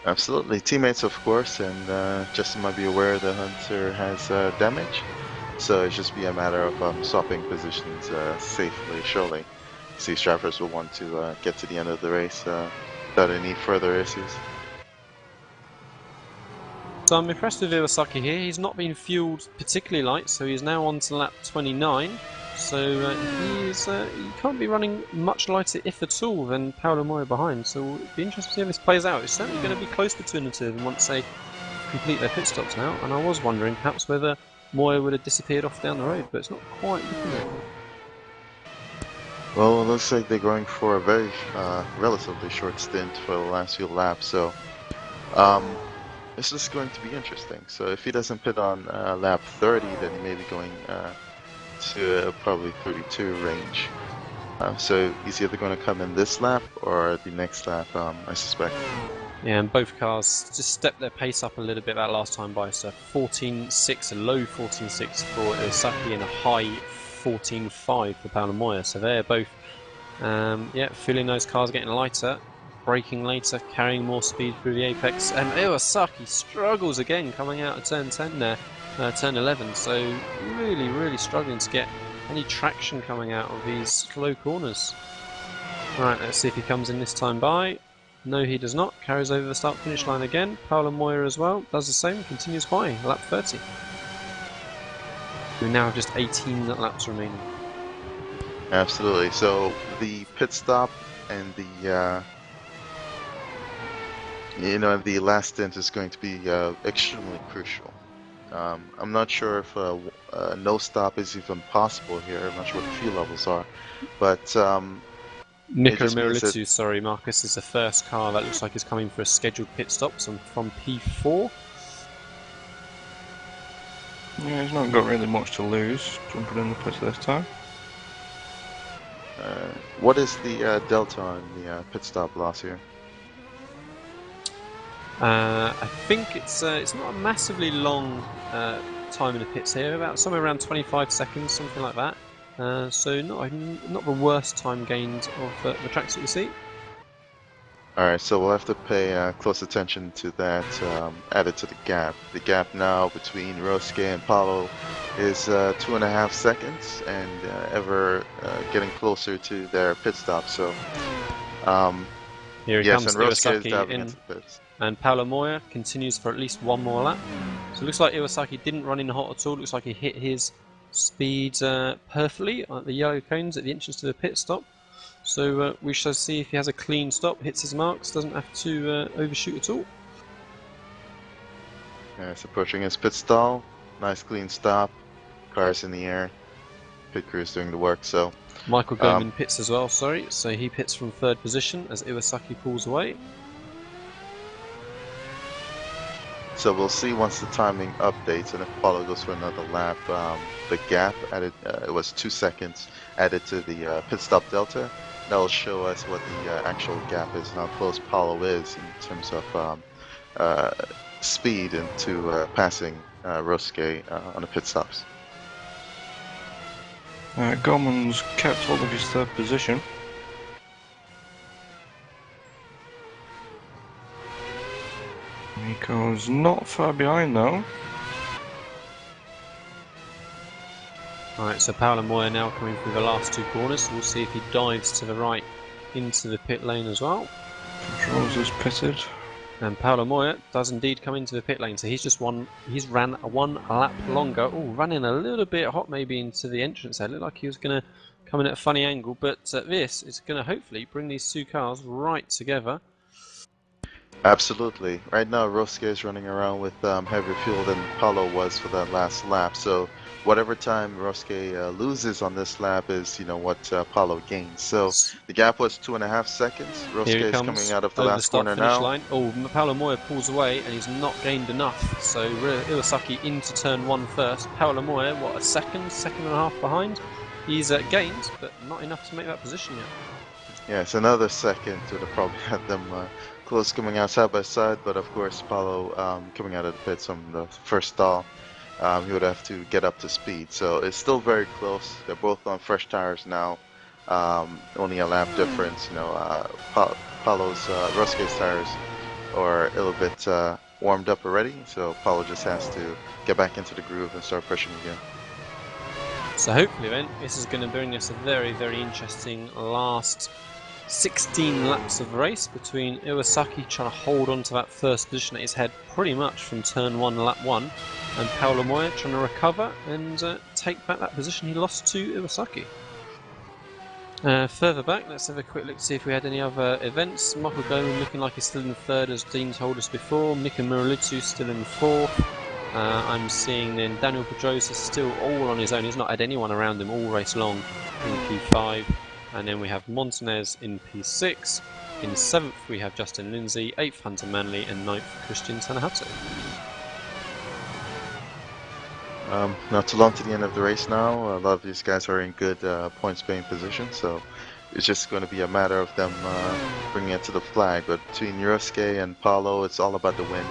Absolutely. Teammates, of course, and Justin might be aware that Hunter has damage. So it's just be a matter of swapping positions safely, surely. These drivers will want to get to the end of the race without any further issues. So I'm impressed with Iwasaki here. He's not been fueled particularly light, so he's now on to lap 29. So he can't be running much lighter, if at all, than Paolo Moya behind. So it'll be interesting to see how this plays out. It's certainly going to be close between the two of them once they complete their pit stops now. And I was wondering perhaps whether Moya would have disappeared off down the road, but it's not quite looking like it. Well, it looks like they're going for a very relatively short stint for the last few laps, so this is going to be interesting. So if he doesn't pit on lap 30, then he may be going to probably 32 range. So he's either going to come in this lap or the next lap, I suspect. Yeah, and both cars just stepped their pace up a little bit that last time by. So 14.6, a low 14.6 for Iwasaki and a high 14.5 for Paolo Moya. So they're both feeling those cars getting lighter, braking later, carrying more speed through the apex. And Iwasaki struggles again coming out of turn 10 there, turn 11. So really struggling to get any traction coming out of these low corners. Alright, let's see if he comes in this time by. No, he does not. Carries over the start finish line again. Paolo Moya as well does the same, continues by lap 30. We now have just 18 laps remaining. Absolutely. So the pit stop and the the last stint is going to be extremely crucial. I'm not sure if no stop is even possible here. I'm not sure what the fuel levels are, but Nico Miralitu, sorry, Marcus, is the first car that looks like is coming for a scheduled pit stop. So from P4. Yeah, he's not got really much to lose jumping in the pit this time. What is the delta on the pit stop loss here? I think it's not a massively long time in the pits here, about somewhere around 25 seconds, something like that. So not the worst time gained of the tracks that we see. Alright, so we'll have to pay close attention to that added to the gap. The gap now between Rosuke and Paolo is 2.5 seconds, and ever getting closer to their pit stop. So here he yes, comes, and Rosuke is Iwasaki diving in, into the pits. and Paolo Moya continues for at least one more lap. So it looks like Iwasaki didn't run in hot at all. Looks like he hit his speed perfectly at the yellow cones at the entrance to the pit stop. So we shall see if he has a clean stop, hits his marks, doesn't have to overshoot at all. Yeah, it's approaching his pit stall. Nice clean stop. Cars in the air. Pit crew is doing the work. So Michael Goman pits as well, sorry. So he pits from 3rd position as Iwasaki pulls away. So we'll see once the timing updates, and if Paolo goes for another lap, the gap added, it was 2 seconds added to the pit stop delta. That will show us what the actual gap is and how close Paolo is in terms of speed into passing Rosuke on the pit stops. Gorman's kept hold of his 3rd position. Nico's not far behind though. Alright, so Paolo Moya now coming through the last 2 corners. So we'll see if he dives to the right into the pit lane as well. Controls is pitted. And Paolo Moya does indeed come into the pit lane. So he's ran 1 lap longer. Oh, running a little bit hot maybe into the entrance there. Looked like he was going to come in at a funny angle, but this is going to hopefully bring these 2 cars right together. Absolutely. Right now, Rosuke is running around with heavier fuel than Paulo was for that last lap. So whatever time Rosuke loses on this lap is, what Paulo gains. So the gap was 2.5 seconds. Here Rosuke he is comes, coming out of the over the last corner start-finish now. line. Oh, Paolo Moya pulls away, and he's not gained enough. So Iwasaki into turn 1 first. Paolo Moya, what, a second and a half behind? He's gained, but not enough to make that position yet. Yes, another second would have probably had them close coming out side by side, but of course Paulo coming out of the pits from the first stall, he would have to get up to speed. So it's still very close. They're both on fresh tires now, only a lap difference. Paulo's Rosuke's tires are a little bit warmed up already, so Paulo just has to get back into the groove and start pushing again. So hopefully then, this is going to bring us a very, very interesting last 16 laps of race between Iwasaki trying to hold on to that first position at his head pretty much from turn 1, lap 1, and Paolo Moya trying to recover and take back that position he lost to Iwasaki. Further back, let's have a quick look to see if we had any other events. Michael Goman looking like he's still in third, as Dean told us before. Mika Muralitu still in fourth. I'm seeing then Daniel Pedrosa still all on his own. He's not had anyone around him all race long in P5. And then we have Montanez in P6. In 7th we have Justin Lindsay, 8th Hunter Manley, and 9th Christian Tanahato. Not too long to the end of the race now. A lot of these guys are in good points paying position, so it's just going to be a matter of them bringing it to the flag. But between Yosuke and Paulo, it's all about the win.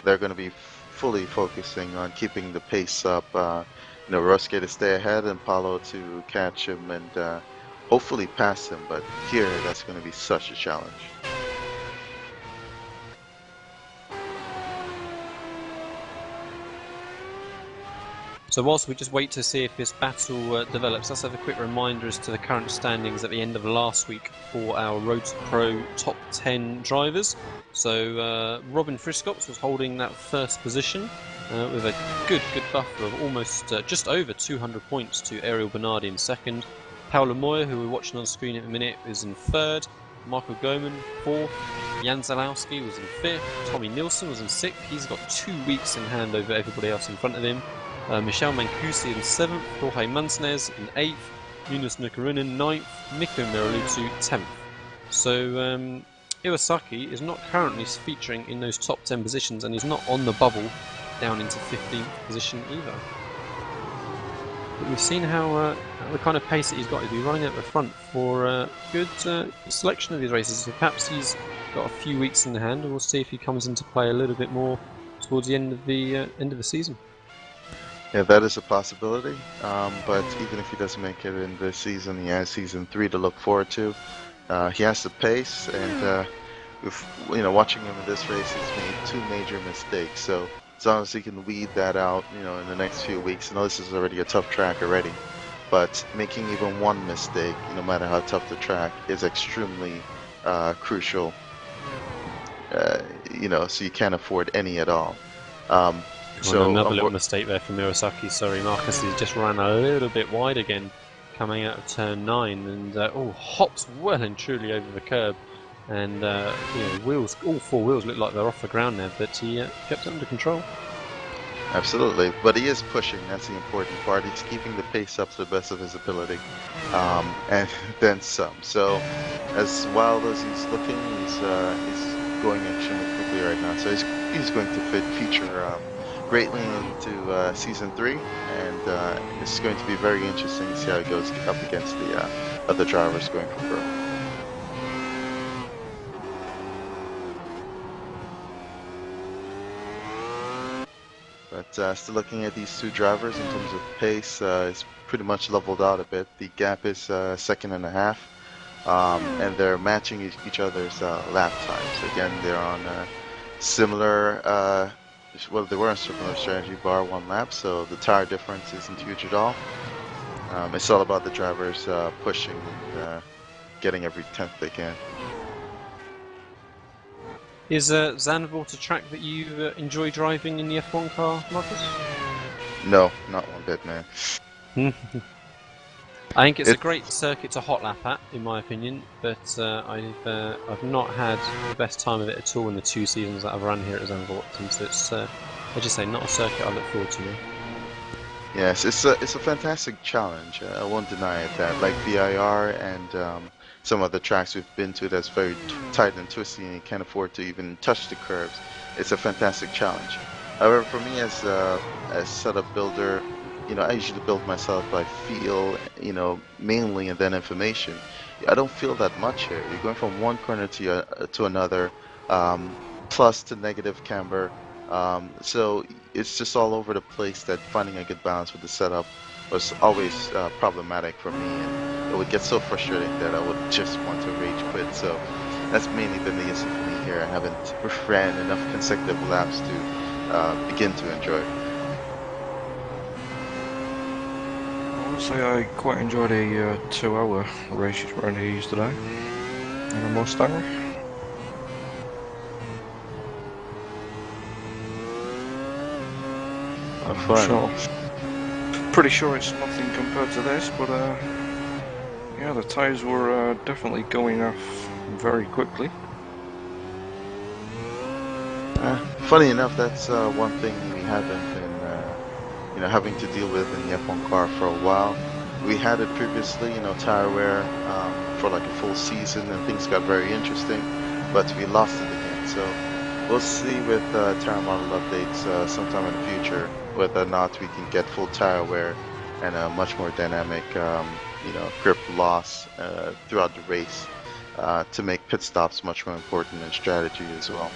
They're going to be fully focusing on keeping the pace up. Rosuke to stay ahead and Paulo to catch him and hopefully pass him. But here, that's going to be such a challenge. So whilst we just wait to see if this battle develops, let's have a quick reminder as to the current standings at the end of last week for our Road to Pro top 10 drivers. So Robin Friscops was holding that first position with a good buffer of almost just over 200 points to Ariel Bernardi in second. Paolo Moya, who we're watching on screen at the minute, is in third. Michael Goman, fourth. Jan Zalowski was in fifth. Tommy Nilsson was in sixth. He's got 2 weeks in hand over everybody else in front of him. Michel Mancusi in 7th, Jorge Montanez in 8th, Yunus Nukarinen 9th, Miko Miralutu 10th. So Iwasaki is not currently featuring in those top 10 positions, and he's not on the bubble down into 15th position either. But we've seen how the kind of pace that he's got. He'll be running at the front for a good selection of these races. So perhaps he's got a few weeks in the hand, and we'll see if he comes into play a little bit more towards the end of the season. Yeah, that is a possibility, but even if he doesn't make it in this season, he has season 3 to look forward to. He has the pace, and watching him in this race, he's made 2 major mistakes. So as long as he can weed that out, in the next few weeks. I know this is already a tough track already, but making even 1 mistake, no matter how tough the track, is extremely crucial. So you can't afford any at all. So another little mistake there from Iwasaki. Sorry, Marcus. He just ran a little bit wide again, coming out of turn 9, and hops well and truly over the curb. And wheels, all 4 wheels look like they're off the ground there, but he kept it under control. Absolutely, but he is pushing. That's the important part. He's keeping the pace up to the best of his ability, and then some. So as wild as he's looking, he's going extremely quickly right now. So he's going to feature greatly into season 3, and it's going to be very interesting to see how it goes up against the other drivers going for Pro. But still looking at these 2 drivers in terms of pace, it's pretty much leveled out a bit. The gap is 1.5 seconds, and they're matching each other's lap times. Again, they're on similar. Well, they were on similar strategy, bar 1 lap, so the tire difference isn't huge at all. It's all about the drivers pushing and getting every 10th they can. Is Zandvoort a track that you enjoy driving in the F1 car, Marcus? No, not one bit, man. I think it's a great circuit to hot lap at, in my opinion, but I've not had the best time of it at all in the 2 seasons that I've run here at Zandvoort, and so it's, I just say, not a circuit I look forward to. Yes, it's a fantastic challenge. I won't deny it. That like VIR and some other tracks we've been to, that's very tight and twisty, and you can't afford to even touch the curves. It's a fantastic challenge. However, for me as a setup builder, you know, I usually build myself by feel, you know, mainly, and then information. I don't feel that much here. You're going from one corner to another, plus to negative camber. So it's just all over the place that finding a good balance with the setup was always problematic for me, and it would get so frustrating that I would just want to rage quit. So that's mainly been the issue for me here. I haven't ran enough consecutive laps to begin to enjoy. I would say I quite enjoyed a 2-hour race around here yesterday in a Mustang. Pretty sure it's nothing compared to this, but yeah, the tyres were definitely going off very quickly. Funny enough, that's one thing we haven't been, you know, having to deal with in the F1 car for a while. We had it previously, you know, tire wear for like a full season, and things got very interesting, but we lost it again. So we'll see with tire model updates sometime in the future whether or not we can get full tire wear and a much more dynamic, you know, grip loss throughout the race to make pit stops much more important in strategy as well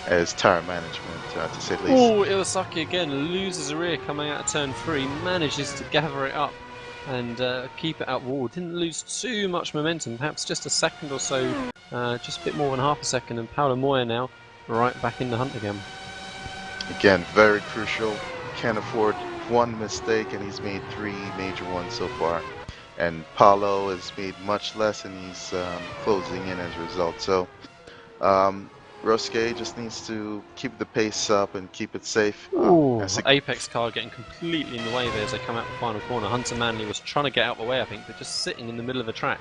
as tire management, to say the least. Oh, Iwasaki again loses a rear coming out of turn 3, manages to gather it up and keep it out wall. Didn't lose too much momentum, perhaps just a second or so, just a bit more than half a second, and Paulo Moya now right back in the hunt again. Again, very crucial. Can't afford one mistake, and he's made 3 major ones so far. And Paulo has made much less, and he's closing in as a result. So Rosuke just needs to keep the pace up and keep it safe. Apex car getting completely in the way there as they come out the final corner. Hunter Manley was trying to get out of the way, I think, but just sitting in the middle of the track.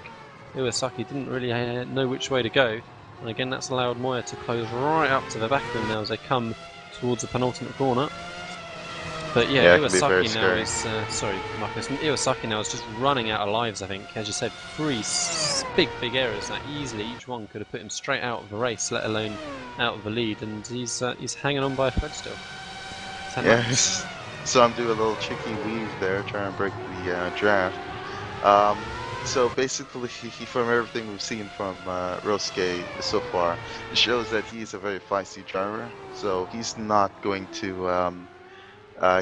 Iwasaki didn't really know which way to go. And again, that's allowed Moya to close right up to the back of them now as they come towards the penultimate corner. But yeah, Iwasaki now is, sorry Marcus, Iwasaki now is just running out of lives, I think. As you said, 3 big errors that easily each one could have put him straight out of the race, let alone out of the lead, and he's hanging on by a thread still. Yes, so I'm doing a little cheeky weave there, trying to break the draft. So basically, from everything we've seen from Rosuke so far, it shows that he's a very feisty driver, so he's not going to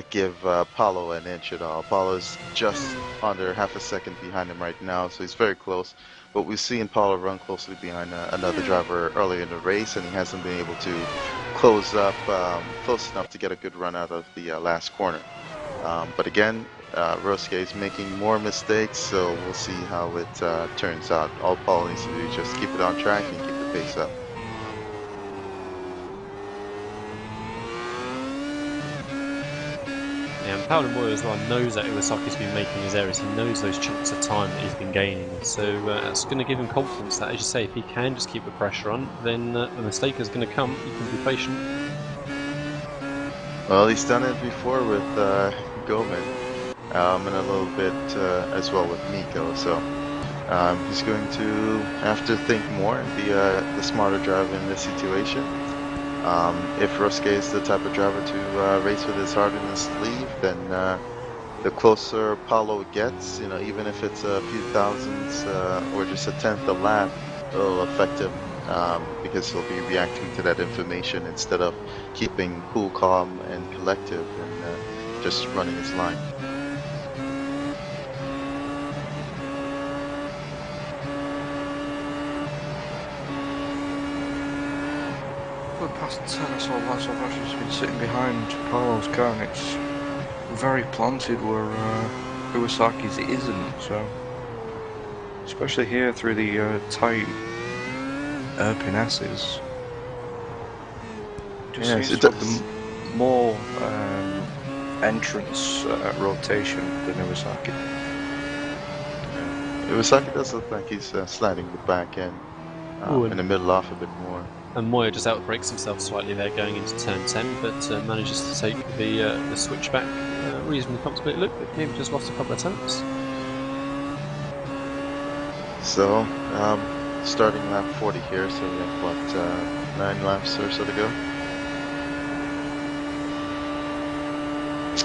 give Paulo an inch at all. Paulo's just under half a second behind him right now, so he's very close. But we've seen Paulo run closely behind another driver earlier in the race, and he hasn't been able to close up close enough to get a good run out of the last corner. But again, Rosuke is making more mistakes, so we'll see how it turns out. All Paulo needs to do is just keep it on track and keep the pace up. Yeah, and Paulo Moya as well knows that Iwasaki's been making his errors. He knows those chunks of time that he's been gaining. So that's going to give him confidence that, as you say, if he can just keep the pressure on, then the mistake is going to come. He can be patient. Well, he's done it before with Gomen, and a little bit as well with Miko. So he's going to have to think more and be the smarter driver in this situation. If Rosuke is the type of driver to race with his heart in his sleeve, then the closer Paulo gets, you know, even if it's a few thousandths or just a tenth a lap, it'll affect him because he'll be reacting to that information instead of keeping cool, calm, and collective and just running his line. For the past 10 or so laps, I've actually just been sitting behind Paulo's car, and it's very planted where Iwasaki's isn't, so especially here through the tight pinasses. Just seems to have the more entrance rotation than Iwasaki. Iwasaki does look like he's sliding the back end in the middle off a bit more. And Moya just outbrakes himself slightly there going into turn 10, but manages to take the switch back reasonably comfortably. Look, maybe just lost a couple of attempts. So, starting lap 40 here, so we have what, 9 laps or so to go?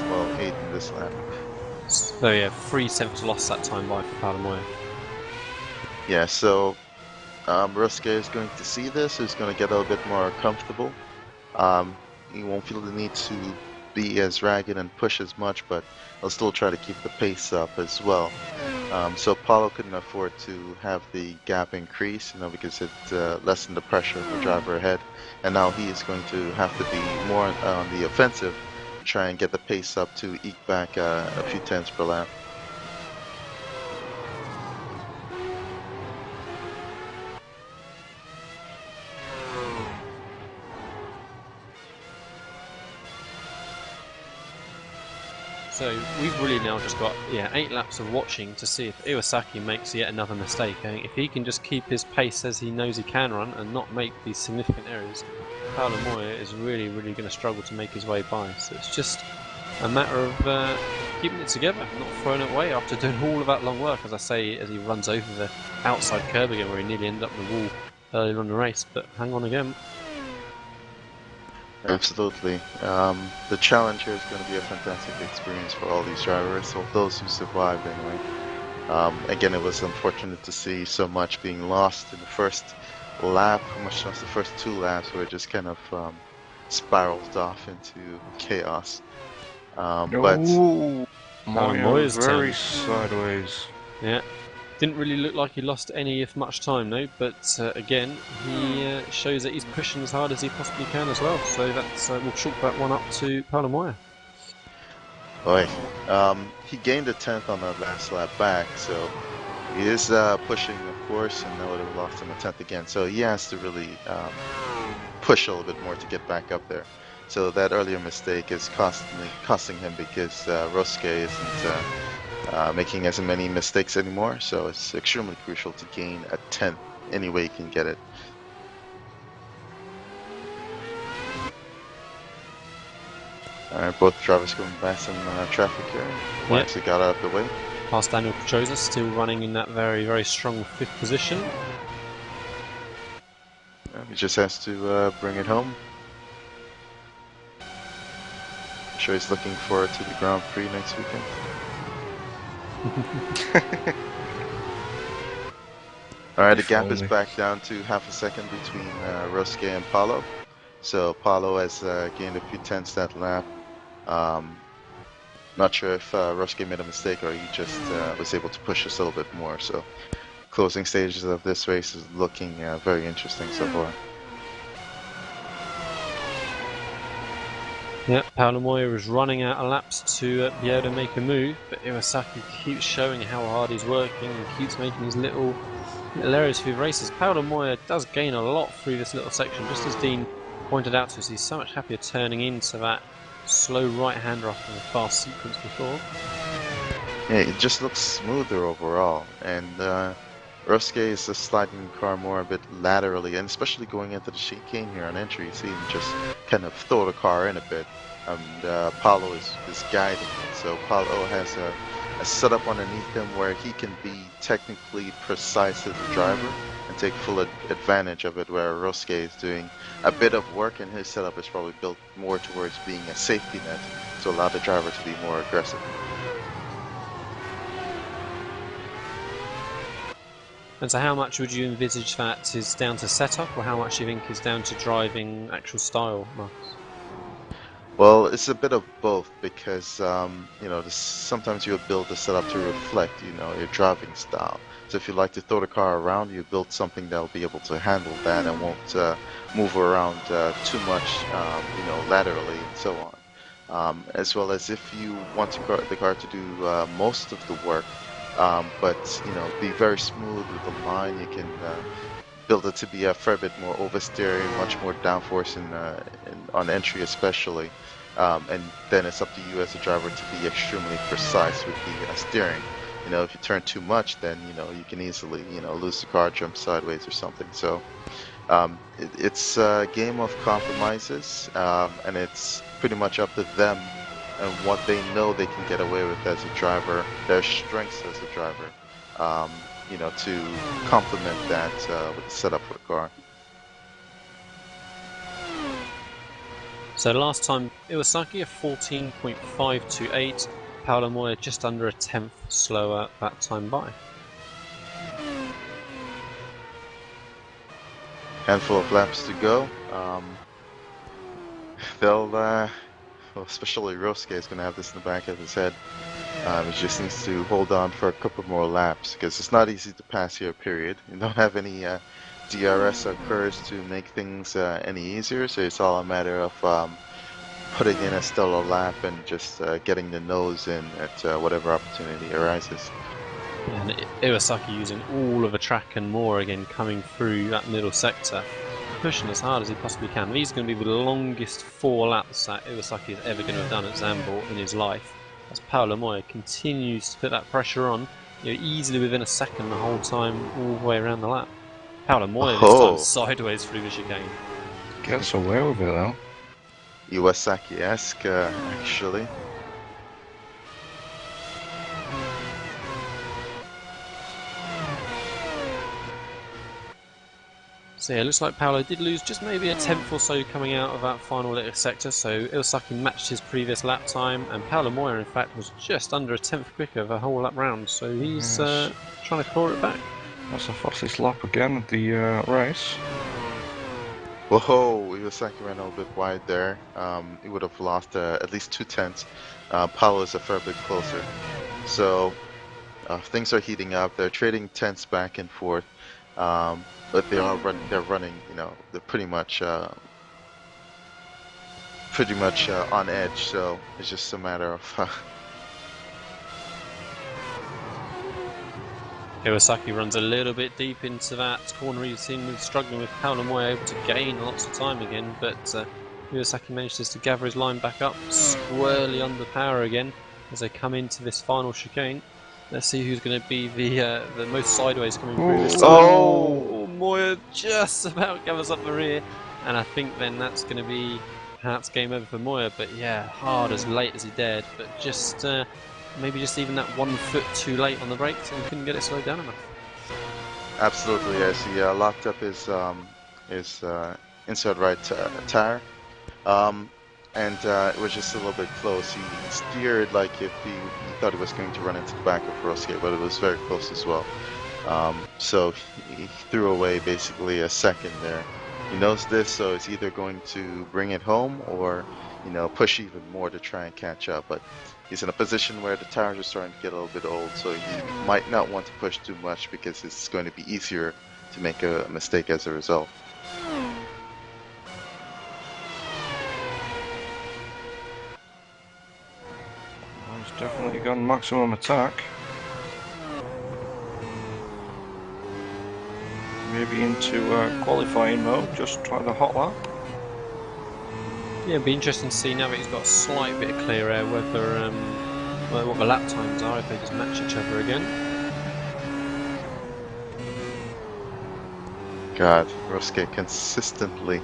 Well, 8 in this lap. So yeah, 3 sevenths lost that time by for Paolo Moya. Yeah, so Ruske is going to see this, he's going to get a little bit more comfortable. He won't feel the need to be as ragged and push as much, but he'll still try to keep the pace up as well. So Paolo couldn't afford to have the gap increase, you know, because it lessened the pressure of the driver ahead. And now he is going to have to be more on the offensive, try and get the pace up to eke back a few tenths per lap. So we've really now just got 8 laps of watching to see if Iwasaki makes yet another mistake. If he can just keep his pace as he knows he can run and not make these significant errors, Paolo Moya is really going to struggle to make his way by. So it's just a matter of keeping it together, not throwing it away after doing all of that long work, as I say, as he runs over the outside curb again where he nearly ended up in the wall earlier on the race. But hang on again. Absolutely. The challenge here is going to be a fantastic experience for all these drivers, or those who survived anyway. Again, it was unfortunate to see so much being lost in the first lap, much less the first 2 laps, where it just kind of spiraled off into chaos. But Moya's very sideways. Yeah. Didn't really look like he lost any, if much, time though, but again, he shows that he's pushing as hard as he possibly can as well, so that's, we'll chalk that one up to Paolo Moya. Boy, he gained a 10th on that last lap back, so he is pushing, of course, and that would have lost him a 10th again, so he has to really push a little bit more to get back up there. So that earlier mistake is costing him because Ruske isn't making as many mistakes anymore, so it's extremely crucial to gain a 10th any way you can get it. Alright, both drivers going by some traffic here. One actually got out of the way. Past Daniel Petroza, still running in that very strong 5th position. He just has to bring it home. I'm sure he's looking forward to the Grand Prix next weekend. Alright, the gap is back down to half a second between Ruske and Paolo. So Paolo has gained a few tenths that lap. Not sure if Ruske made a mistake or he just was able to push us a little bit more. So closing stages of this race is looking very interesting so far. Yeah, Paolo Moya is running out of laps to be able to make a move, but Iwasaki keeps showing how hard he's working and keeps making these little errors through races. Paolo Moya does gain a lot through this little section, just as Dean pointed out to us. He's so much happier turning into that slow right-hander after the fast sequence before. Yeah, it just looks smoother overall, and Ruske is just sliding the car more a bit laterally, and especially going into the chicane here on entry, you see him just kind of throw the car in a bit, and Paolo is guiding it. So Paolo has a setup underneath him where he can be technically precise as a driver and take full advantage of it, where Ruske is doing a bit of work, and his setup is probably built more towards being a safety net to allow the driver to be more aggressive. And so how much would you envisage that is down to setup, or how much do you think is down to driving actual style, Marcus? Well, it's a bit of both, because you know, sometimes you build the setup to reflect, you know, your driving style. So if you like to throw the car around, you build something that will be able to handle that and won't move around too much, you know, laterally and so on. As well as if you want the car to do most of the work, but you know, be very smooth with the line, you can build it to be a fair bit more oversteering, much more downforce on entry especially, and then it's up to you as a driver to be extremely precise with the steering. you know, if you turn too much, then, you know, you can easily, you know, lose the car, jump sideways or something. So it's a game of compromises, and it's pretty much up to them and what they know they can get away with as a driver, their strengths as a driver, you know, to complement that with the setup for the car. So last time Iwasaki a 14.528, Paolo Moya just under a tenth slower that time by. Handful of laps to go. They'll, well, especially Rosuke is going to have this in the back of his head. He just needs to hold on for a couple more laps because it's not easy to pass here, period. You don't have any DRS or curves to make things any easier, so it's all a matter of putting in a stellar lap and just getting the nose in at whatever opportunity arises. And Iwasaki using all of the track and more again, coming through that middle sector, pushing as hard as he possibly can. These are going to be the longest 4 laps that Iwasaki is ever going to have done at Zandvoort in his life, as Paolo Moya continues to put that pressure on, you know, easily within a second the whole time, all the way around the lap. Paolo Moya this time sideways through the chicane. Gets away with it though. Iwasaki-esque, actually. So yeah, it looks like Paolo did lose just maybe a tenth or so coming out of that final little sector, so Iwasaki matched his previous lap time, and Paolo Moya in fact was just under a tenth quicker the whole lap round, so he's trying to claw it back. That's the fastest lap again of the race. Whoa, Iwasaki ran a little bit wide there. He would have lost at least 2 tenths. Paolo is a fair bit closer. So things are heating up. They're trading tenths back and forth. But they are running, you know, they're pretty much on edge, so it's just a matter of Iwasaki runs a little bit deep into that corner. He's seen struggling with Paolo Moya, able to gain lots of time again, but Iwasaki manages to gather his line back up, squarely under power again as they come into this final chicane. Let's see who's going to be the most sideways coming through this time. Oh, Moya just about covers up the rear, and I think then that's going to be perhaps game over for Moya. But yeah, hard as late as he dared, but just maybe just even that 1 foot too late on the brakes and couldn't get it slowed down enough. Absolutely, yes. He locked up his inside right tire. And it was just a little bit close. He steered like if he thought he was going to run into the back of Rosuke, but it was very close as well. So he threw away basically a second there. He knows this, so he's either going to bring it home or, you know, push even more to try and catch up. But he's in a position where the tires are starting to get a little bit old, so he might not want to push too much because it's going to be easier to make a mistake as a result. He's definitely gone maximum attack. Maybe into qualifying mode, just try the hot lap. Yeah, it'd be interesting to see now that he's got a slight bit of clear air whether what the lap times are if they just match each other again. God, Rosuke consistently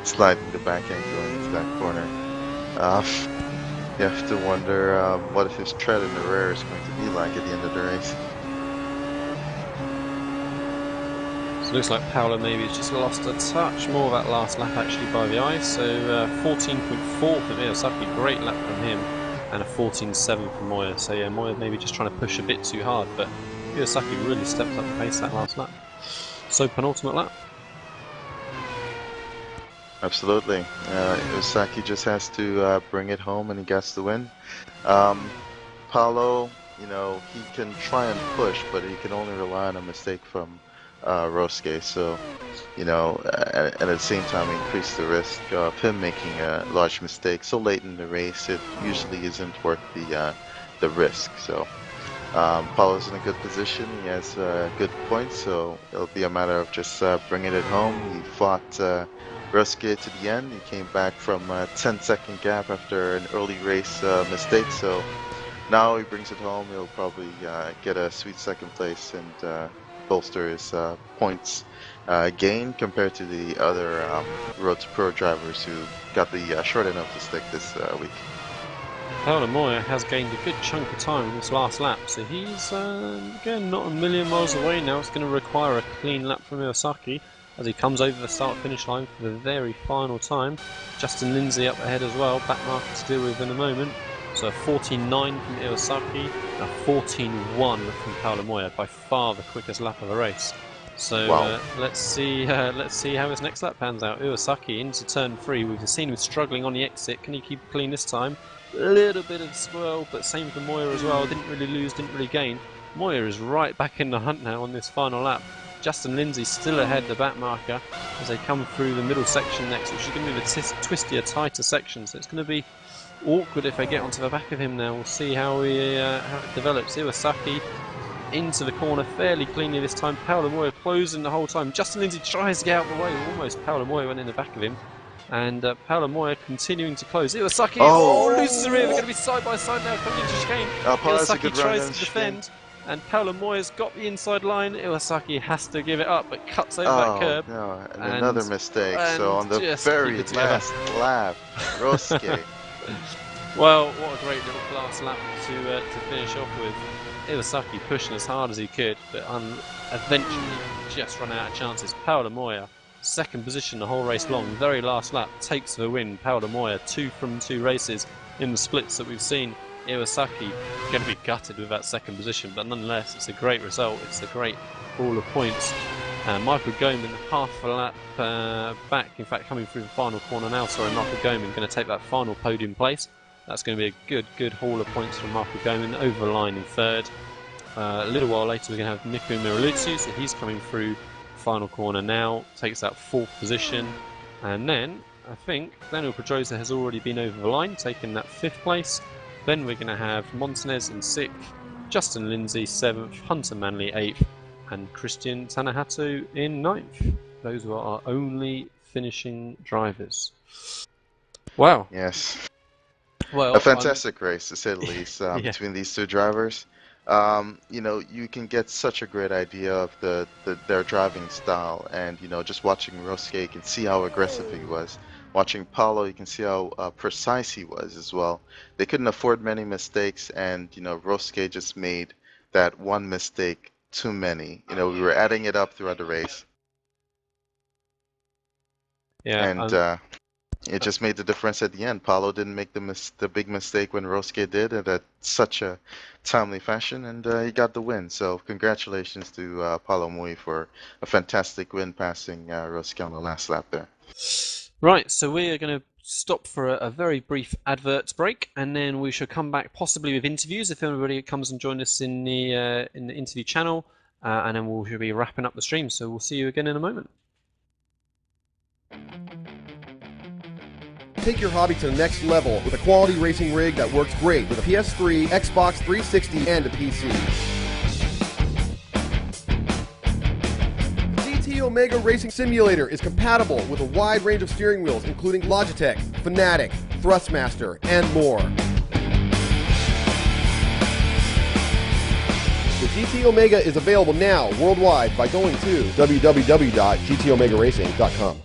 sliding the back end going into that corner. You have to wonder what his tread in the rear is going to be like at the end of the race. So it looks like Paolo maybe has just lost a touch more of that last lap actually by the eye. So 14.4 for Iwasaki, great lap from him, and a 14.7 for Moya. So yeah, Moya maybe just trying to push a bit too hard, but Iwasaki really stepped up the pace that last lap. So penultimate lap. Absolutely. Iwasaki just has to bring it home and he gets the win. Paolo, you know, he can try and push, but he can only rely on a mistake from Rosuke. So, you know, and at the same time increase the risk of him making a large mistake so late in the race. It usually isn't worth the risk. So Paolo's in a good position. He has good points, so it'll be a matter of just bringing it home. He fought Prescott to the end. He came back from a 10-second gap after an early race mistake, so Now he brings it home. He'll probably get a sweet second place and bolster his points gain compared to the other Road to Pro drivers who got the short end of the stick this week. Paolo Moya has gained a good chunk of time in this last lap, so he's again not a million miles away now. It's going to require a clean lap from Iwasaki as he comes over the start-finish line for the very final time. Justin Lindsay up ahead as well, back marker to deal with in a moment. So a 14.9 from Iwasaki, and a 14.1 from Paolo Moya, by far the quickest lap of the race. So wow. let's see how his next lap pans out. Iwasaki into turn 3. We've seen him struggling on the exit. Can he keep it clean this time? A little bit of swirl, but same for Moya as well. Didn't really lose, didn't really gain. Moya is right back in the hunt now on this final lap. Justin Lindsay still ahead, the back marker, as they come through the middle section next, which is going to be the twistier, tighter section. So it's going to be awkward if I get onto the back of him now. We'll see how it develops. Iwasaki into the corner fairly cleanly this time. Paolo Moya closing the whole time. Justin Lindsay tries to get out of the way. Almost Paolo Moya went in the back of him. And Paolo Moya continuing to close. Iwasaki loses the rear. They're going to be side by side now coming into chicane. Iwasaki tries to defend. And Paolo Moya's got the inside line. Iwasaki has to give it up, but cuts over that curb. No, and another mistake. So on the very last lap, Rosuke. Well, what a great little last lap to finish off with. Iwasaki pushing as hard as he could, but eventually just run out of chances. Paolo Moya, second position the whole race long, very last lap, takes the win. Paolo Moya, 2 from 2 races in the splits that we've seen. Iwasaki going to be gutted with that second position, but nonetheless it's a great result. It's a great haul of points. Michael Goman half a lap back, in fact coming through the final corner now. Sorry, Michael Goman going to take that final podium place. That's going to be a good haul of points from Michael Goman, over the line in third. A little while later we're going to have Nico Miraluzzi, so he's coming through the final corner now, takes that 4th position. And then I think Daniel Pedrosa has already been over the line, taking that 5th place. Then we're going to have Montanez in 6th, Justin Lindsay 7th, Hunter Manley 8th, and Christian Tanahatu in 9th. Those were our only finishing drivers. Wow. Yes. Well, a fantastic race, to say the least, between these two drivers. You know, you can get such a great idea of their driving style, and you know, just watching Rosuke, you can see how aggressive he was. Watching Paolo, you can see how precise he was as well. They couldn't afford many mistakes, and you know, Rosuke just made that one mistake too many. You know, we were adding it up throughout the race. Yeah, and it just made the difference at the end. Paolo didn't make the big mistake when Rosuke did it at such a timely fashion, and he got the win. So congratulations to Paolo Mui for a fantastic win, passing Rosuke on the last lap there. Right, so we are going to stop for a very brief advert break, and then we shall come back possibly with interviews if anybody comes and join us in the interview channel, and then we'll be wrapping up the stream. So we'll see you again in a moment. Take your hobby to the next level with a quality racing rig that works great with a PS3, Xbox 360, and a PC. GT Omega Racing Simulator is compatible with a wide range of steering wheels, including Logitech, Fanatic, Thrustmaster, and more. The GT Omega is available now worldwide by going to www.gtomegaracing.com.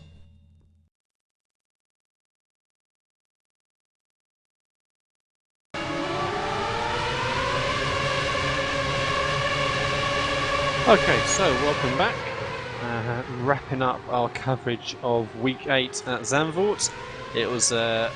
Okay, so welcome back. Wrapping up our coverage of Week 8 at Zandvoort. It was the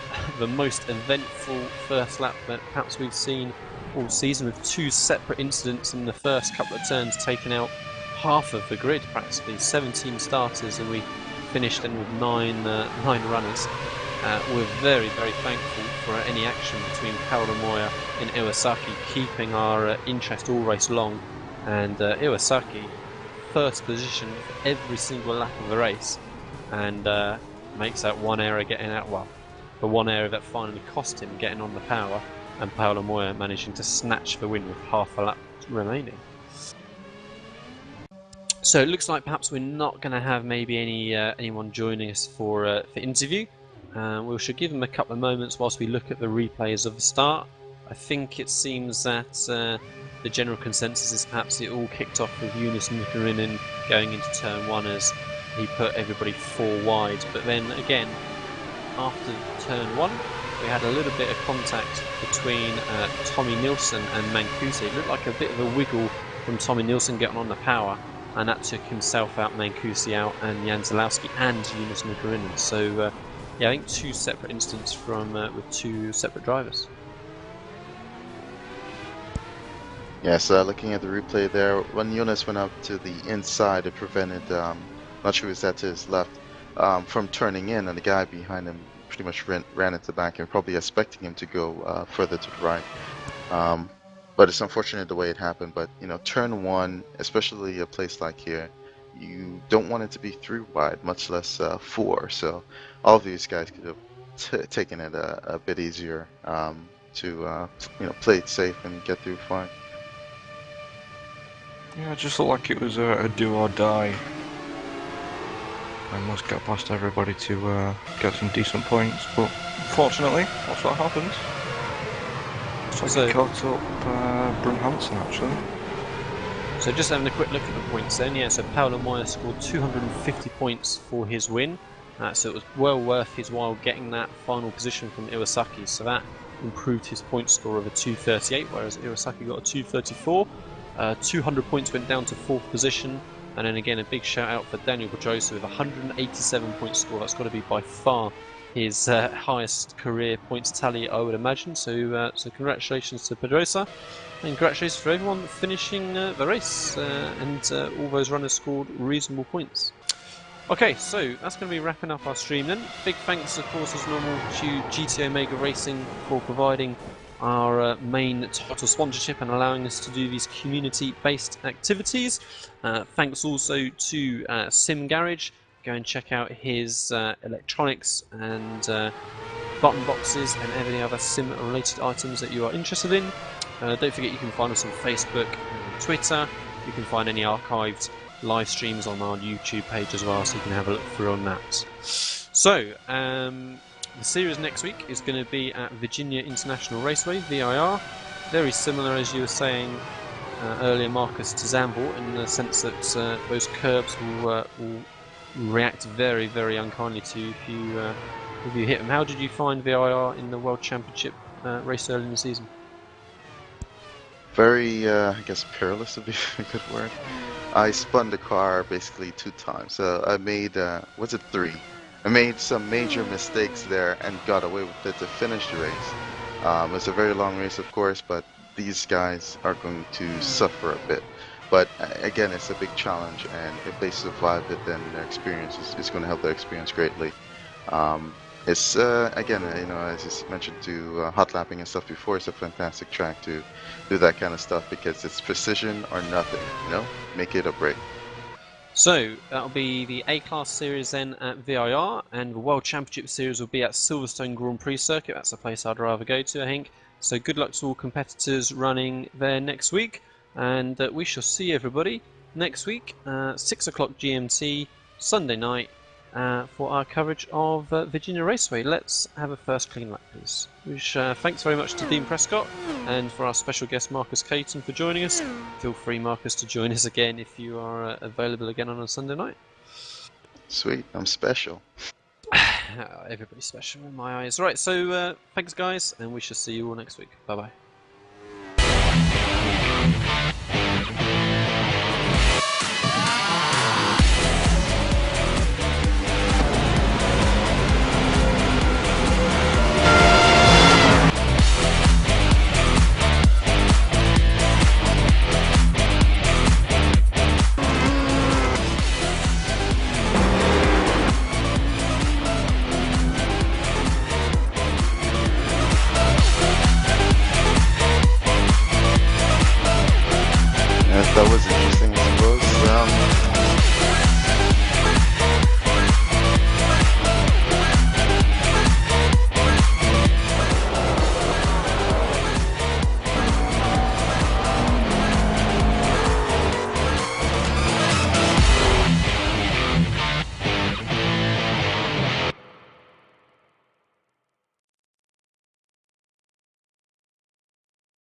most eventful first lap that perhaps we've seen all season, with 2 separate incidents in the first couple of turns taking out half of the grid, practically 17 starters, and we finished in with 9 runners. We're very, very thankful for any action between Paolo Moya and Iwasaki, keeping our interest all race long. And Iwasaki, first position for every single lap of the race, and makes that one error getting out, well, the one error that finally cost him getting on the power, and Paolo Moya managing to snatch the win with half a lap remaining. So it looks like perhaps we're not going to have maybe anyone joining us for interview. We should give them a couple of moments whilst we look at the replays of the start. I think it seems that the general consensus is perhaps it all kicked off with Jonas Nukarinen going into turn 1 as he put everybody 4 wide. But then again, after turn 1, we had a little bit of contact between Tommy Nilsson and Mancusi. It looked like a bit of a wiggle from Tommy Nilsson getting on the power, and that took himself out, Mancusi out, and Jan Zalowski and Jonas Nukarinen. So yeah, I think 2 separate incidents from with 2 separate drivers. Yes, looking at the replay there, when Jonas went up to the inside, it prevented, not sure who was that to his left, from turning in, and the guy behind him pretty much ran at the back and probably expecting him to go further to the right. But it's unfortunate the way it happened. But you know, turn 1, especially a place like here, you don't want it to be 3 wide, much less 4. So all of these guys could have taken it a bit easier to you know, play it safe and get through fine. Yeah, it just looked like it was a do or die. I must get past everybody to get some decent points, but unfortunately, that's what happens. So he caught up Brun Hansen actually. So just having a quick look at the points then, yeah, so Paolo Moya scored 250 points for his win, so it was well worth his while getting that final position from Iwasaki, so that improved his point score of a 238, whereas Iwasaki got a 234. 200 points went down to 4th position, and then again a big shout out for Daniel Pedrosa with a 187 point score. That's got to be by far his highest career points tally, I would imagine. So congratulations to Pedrosa, and congratulations for everyone finishing the race, and all those runners scored reasonable points. Okay, so that's going to be wrapping up our stream then. Big thanks, of course, as normal, to GT Omega Racing for providing our main title sponsorship and allowing us to do these community-based activities. Thanks also to Sim Garage. Go and check out his electronics and button boxes and any other sim-related items that you are interested in. Don't forget you can find us on Facebook and Twitter. You can find any archived live streams on our YouTube page as well, so you can have a look through on that. So, the series next week is going to be at Virginia International Raceway, VIR. Very similar, as you were saying earlier, Marcus, to Zandvoort, in the sense that those curbs will react very, very unkindly to you if you hit them. How did you find VIR in the World Championship race early in the season? Very, I guess, perilous would be a good word. I spun the car basically 2 times. I made, was it 3? I made some major mistakes there and got away with it to finish the race. It was a very long race, of course, but these guys are going to suffer a bit. But again, it's a big challenge, and if they survive it, then their experience is going to help their experience greatly. It's again, you know, as you mentioned to hot lapping and stuff before, it's a fantastic track to do that kind of stuff because it's precision or nothing. You know, make it or break. So that'll be the A-Class Series then at VIR, and the World Championship Series will be at Silverstone Grand Prix Circuit. That's a place I'd rather go to, I think. So good luck to all competitors running there next week, and we shall see everybody next week, 6 o'clock GMT, Sunday night, for our coverage of Virginia Raceway. Let's have a first clean lap, please. Which, thanks very much to Dean Prescott, and for our special guest Marcus Caton for joining us. Feel free, Marcus, to join us again if you are available again on a Sunday night. Sweet, I'm special. Everybody's special in my eyes. Right, so thanks guys, and we shall see you all next week. Bye bye. That was